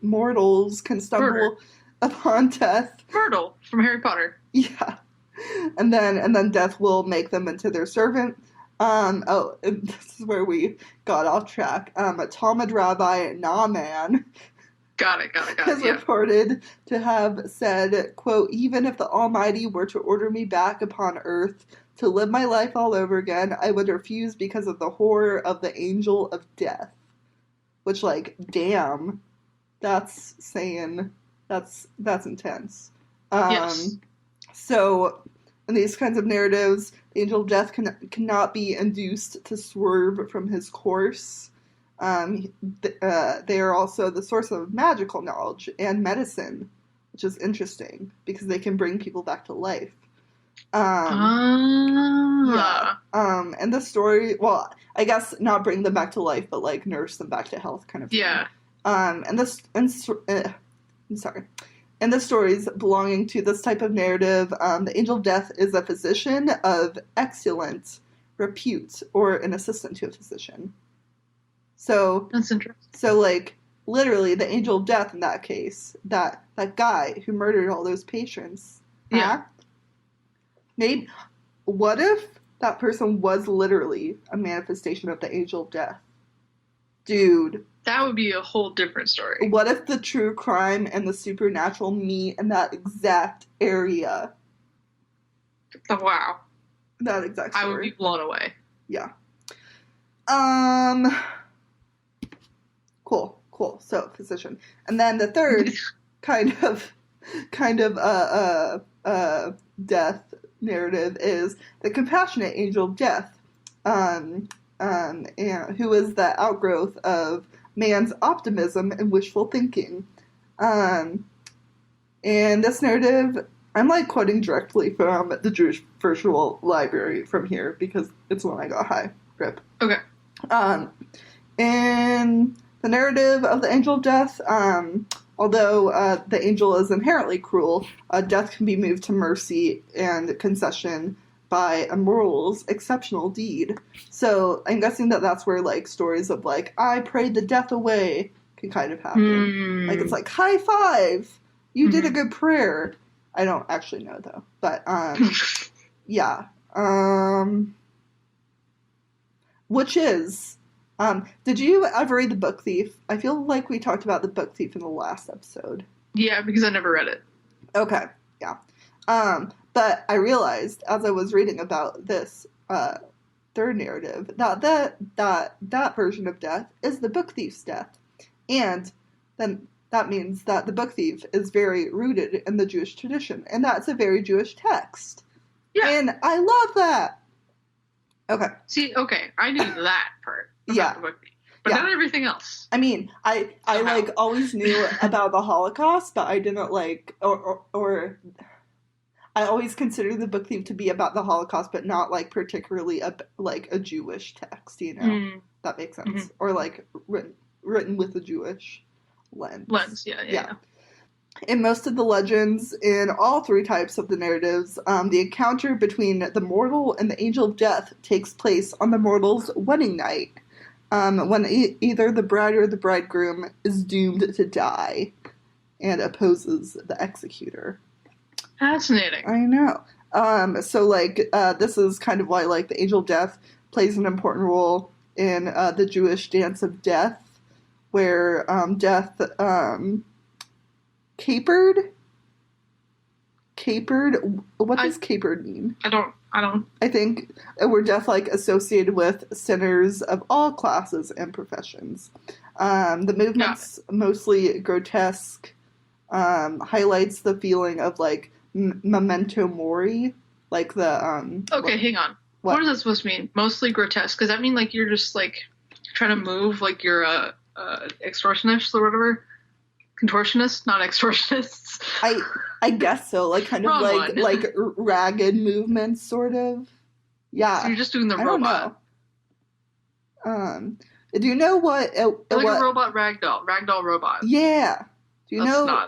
Mortals can stumble upon death. Myrtle from Harry Potter. Yeah. And then death will make them into their servant. This is where we got off track. A Talmud rabbi, Naaman, got it. is reported to have said, quote, even if the Almighty were to order me back upon earth to live my life all over again, I would refuse because of the horror of the angel of death. Which, like, damn, that's intense. Yes. So, in these kinds of narratives, the angel of death cannot be induced to swerve from his course. They are also the source of magical knowledge and medicine, which is interesting because they can bring people back to life. Yeah. And the story, well, I guess not bring them back to life, but like nurse them back to health, kind of thing. Yeah. And the stories belonging to this type of narrative, the angel of death is a physician of excellent repute or an assistant to a physician. So that's interesting. So, like, literally, the angel of death in that case, that guy who murdered all those patients. Yeah. Maybe, what if that person was literally a manifestation of the angel of death? Dude. That would be a whole different story. What if the true crime and the supernatural meet in that exact area? Oh, wow. That exact story. I would be blown away. Yeah. Cool. So, physician. And then the third kind of death narrative is the compassionate angel of death, and who is the outgrowth of man's optimism and wishful thinking. And this narrative, I'm like quoting directly from the Jewish Virtual Library from here because it's when I got high. Rip. Okay. And the narrative of the angel of death, although the angel is inherently cruel, death can be moved to mercy and concession by a moral's exceptional deed. So I'm guessing that that's where, like, stories of, like, I prayed the death away can kind of happen. Like, it's like, high five! You did a good prayer. I don't actually know, though. But, yeah. Which is... did you ever read The Book Thief? I feel like we talked about The Book Thief in the last episode. Yeah, because I never read it. Okay, yeah. But I realized as I was reading about this third narrative that version of death is the book thief's death. And then that means that the book thief is very rooted in the Jewish tradition. And that's a very Jewish text. Yeah. And I love that. Okay. See, okay, I knew that part about the book thief. But not everything else. I mean, I like always knew about the Holocaust, but I didn't like or I always consider the book theme to be about the Holocaust, but not, like, particularly a Jewish text, you know? Mm. That makes sense. Mm-hmm. Or, like, written with a Jewish lens. Yeah. In most of the legends, in all three types of the narratives, the encounter between the mortal and the angel of death takes place on the mortal's wedding night, when either the bride or the bridegroom is doomed to die and opposes the executor. Fascinating. I know. So, like, this is kind of why, like, the angel of death plays an important role in the Jewish dance of death, where death... Capered? What does capered mean? I don't. I think we're death, like, associated with sinners of all classes and professions. The movement's mostly grotesque, highlights the feeling of, like, memento mori, like the, Okay, hang on. What is that supposed to mean? Mostly grotesque? Does that mean, like, you're just, like, trying to move like you're a extortionist or whatever? Contortionists, not extortionists. I guess so. Like, kind of like ragged movements, sort of. Yeah. So you're just doing the robot. Do you know what? A robot ragdoll robot. Yeah. Do you know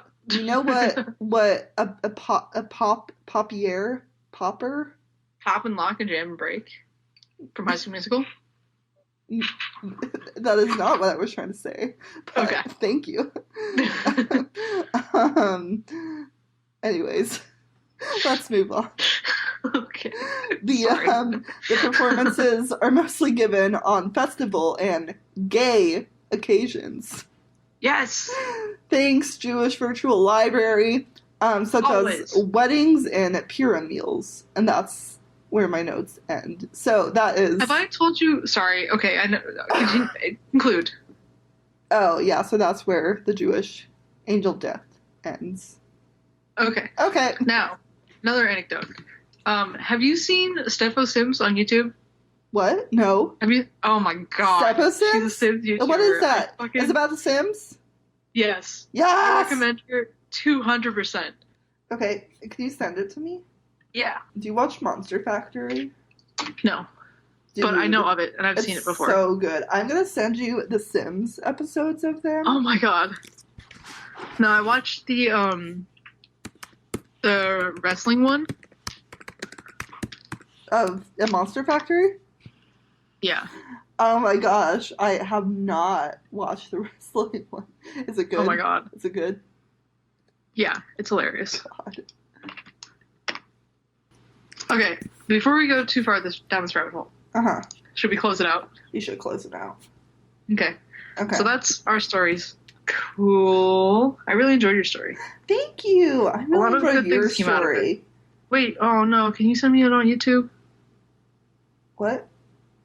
what a popper? Pop and lock and jam and break from High School Musical. That is not what I was trying to say. Okay. Thank you. Anyways, let's move on. Okay. The performances are mostly given on festival and gay occasions. Yes. Thanks, Jewish Virtual Library, such as weddings and Purim meals, and that's where my notes end. So that is... Have I told you... Sorry. Okay, I know. Conclude. Oh, yeah, so that's where the Jewish angel death ends. Okay. Okay. Now, another anecdote. Have you seen Stepho Sims on YouTube? What? No. Have you... Oh my god. Stepho Sims? She's a Sims YouTuber. What is that? Is it about the Sims? Yes. Yes! I recommend her 200%. Okay, can you send it to me? Yeah. Do you watch Monster Factory? No. But I know of it, and I've seen it before. It's so good. I'm going to send you the Sims episodes of them. Oh my god. No, I watched the wrestling one. Of a Monster Factory? Yeah. Oh my gosh, I have not watched the wrestling one. Is it good? Oh my god. Is it good? Yeah, it's hilarious. God. Okay, before we go too far down this rabbit hole, should we close it out? We should close it out. Okay. So that's our stories. Cool. I really enjoyed your story. Thank you. I really enjoyed your story. Wait, oh no, can you send me it on YouTube? What?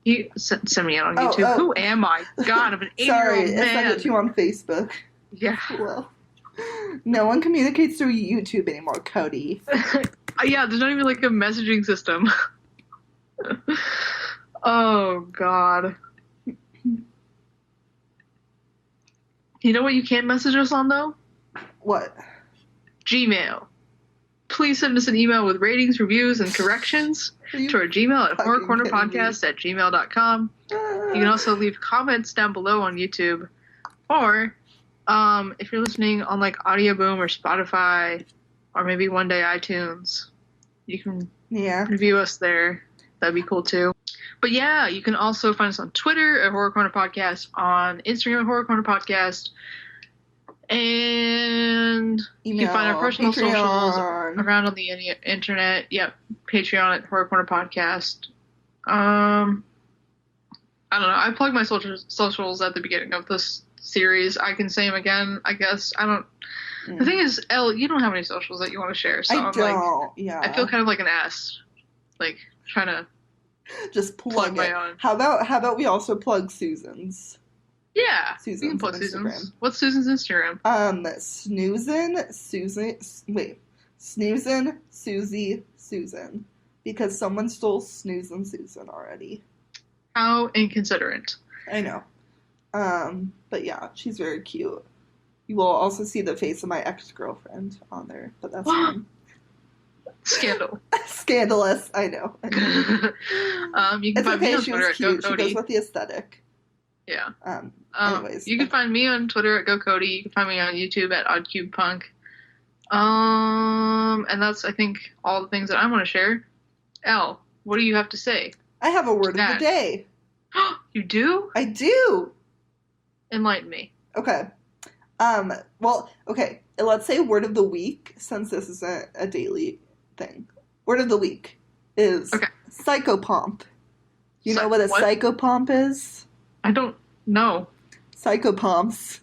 You send me it on YouTube. Who am I? God, I'm an 8-year-old man. Sorry, I sent it to you on Facebook. Yeah. Well, no one communicates through YouTube anymore, Cody. Yeah, there's not even like a messaging system. Oh, God. You know what you can't message us on, though? What? Gmail. Please send us an email with ratings, reviews, and corrections to our Gmail at horrorcornerpodcast@gmail.com. You can also leave comments down below on YouTube. Or, if you're listening on, like, Audio Boom or Spotify, or maybe one day iTunes, you can review us there. That'd be cool, too. But yeah, you can also find us on Twitter at Horror Corner Podcast, on Instagram at Horror Corner Podcast, and you can find our personal socials around on the internet. Yep, Patreon at Horror Corner Podcast. I don't know. I plugged my socials at the beginning of this series. I can say them again, I guess. I don't... The thing is, Elle, you don't have any socials that you want to share, so I feel kind of like an ass, like, trying to just plug my own. How about we also plug Susan's? Yeah, Susan's you can plug Susan's. What's Susan's Instagram? Snoozin, Susie, Susan, because someone stole Snoozin' Susan already. How inconsiderate. I know. But yeah, she's very cute. You will also see the face of my ex-girlfriend on there, but that's fine. Scandal. Scandalous. I know. You can find me on Twitter at Cody. She goes with the aesthetic. Yeah. Anyways. You can find me on Twitter at GoCody. You can find me on YouTube at OddCubePunk. And that's, I think, all the things that I want to share. Elle, what do you have to say? I have a word of the day. You do? I do. Enlighten me. Okay. Well, okay. Let's say word of the week, since this is a daily thing. Word of the week is psychopomp. You know what a psychopomp is? I don't know. Psychopomps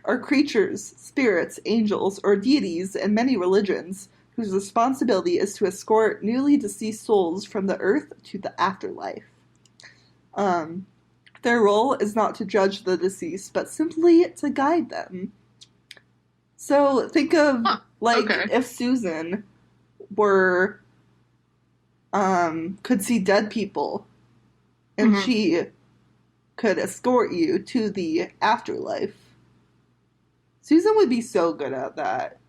are creatures, spirits, angels, or deities in many religions whose responsibility is to escort newly deceased souls from the earth to the afterlife. Their role is not to judge the deceased, but simply to guide them. So think of if Susan were could see dead people and she could escort you to the afterlife. Susan would be so good at that.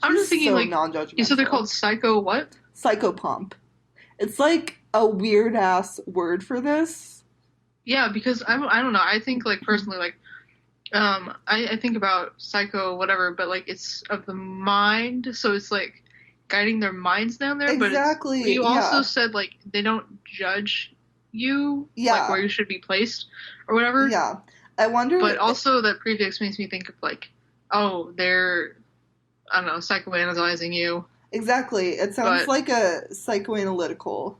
I'm just thinking, so like, non-judgmental. You said they're called psycho what? Psychopomp. It's like a weird ass word for this. Yeah, because I don't know. I think, like, personally, like, I think about psycho whatever, but like it's of the mind, so it's like guiding their minds down there. Exactly. But you also said like they don't judge you, like where you should be placed or whatever. Yeah, I wonder. But also that prefix makes me think of like, oh, they're, I don't know, psychoanalyzing you. Exactly. It sounds like a psychoanalytical.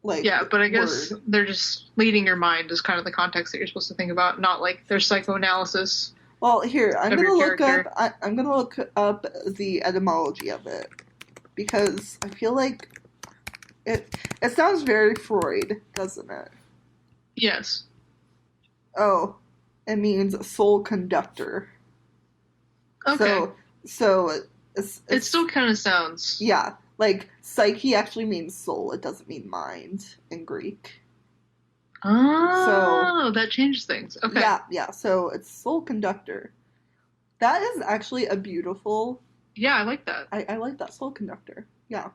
Like, yeah, but I guess they're just leading your mind is kind of the context that you're supposed to think about, not like their psychoanalysis. Well, here, I'm gonna look up the etymology of it because I feel like it sounds very Freud, doesn't it? Yes. Oh, it means soul conductor. Okay. So it still kind of sounds. Yeah. Like, psyche actually means soul. It doesn't mean mind in Greek. Oh, so, that changes things. Okay. Yeah. So it's soul conductor. That is actually a beautiful... Yeah, I like that. I like that, soul conductor. Yeah.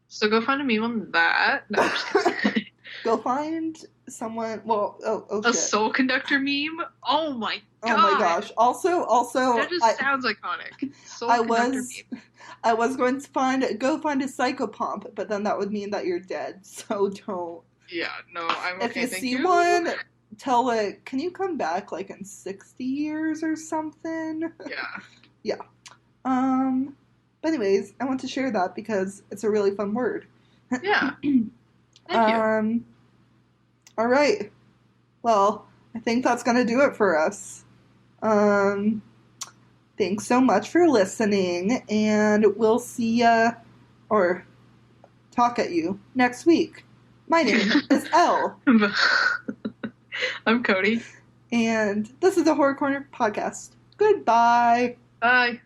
So go find a meme on that. No, I'm just kidding. Go find someone... Well, oh a shit. Soul conductor meme? Oh my god. Oh my gosh. Also... That just sounds iconic. Soul conductor meme. I was going to go find a psychopomp, but then that would mean that you're dead, so don't. Yeah, no, I'm okay, If you see one, tell it, can you come back, like, in 60 years or something? Yeah. But anyways, I want to share that because it's a really fun word. Yeah. Thank you. All right. Well, I think that's going to do it for us. Thanks so much for listening, and we'll see ya, or talk at you next week. My name is Elle. I'm Cody. And this is the Horror Corner Podcast. Goodbye. Bye.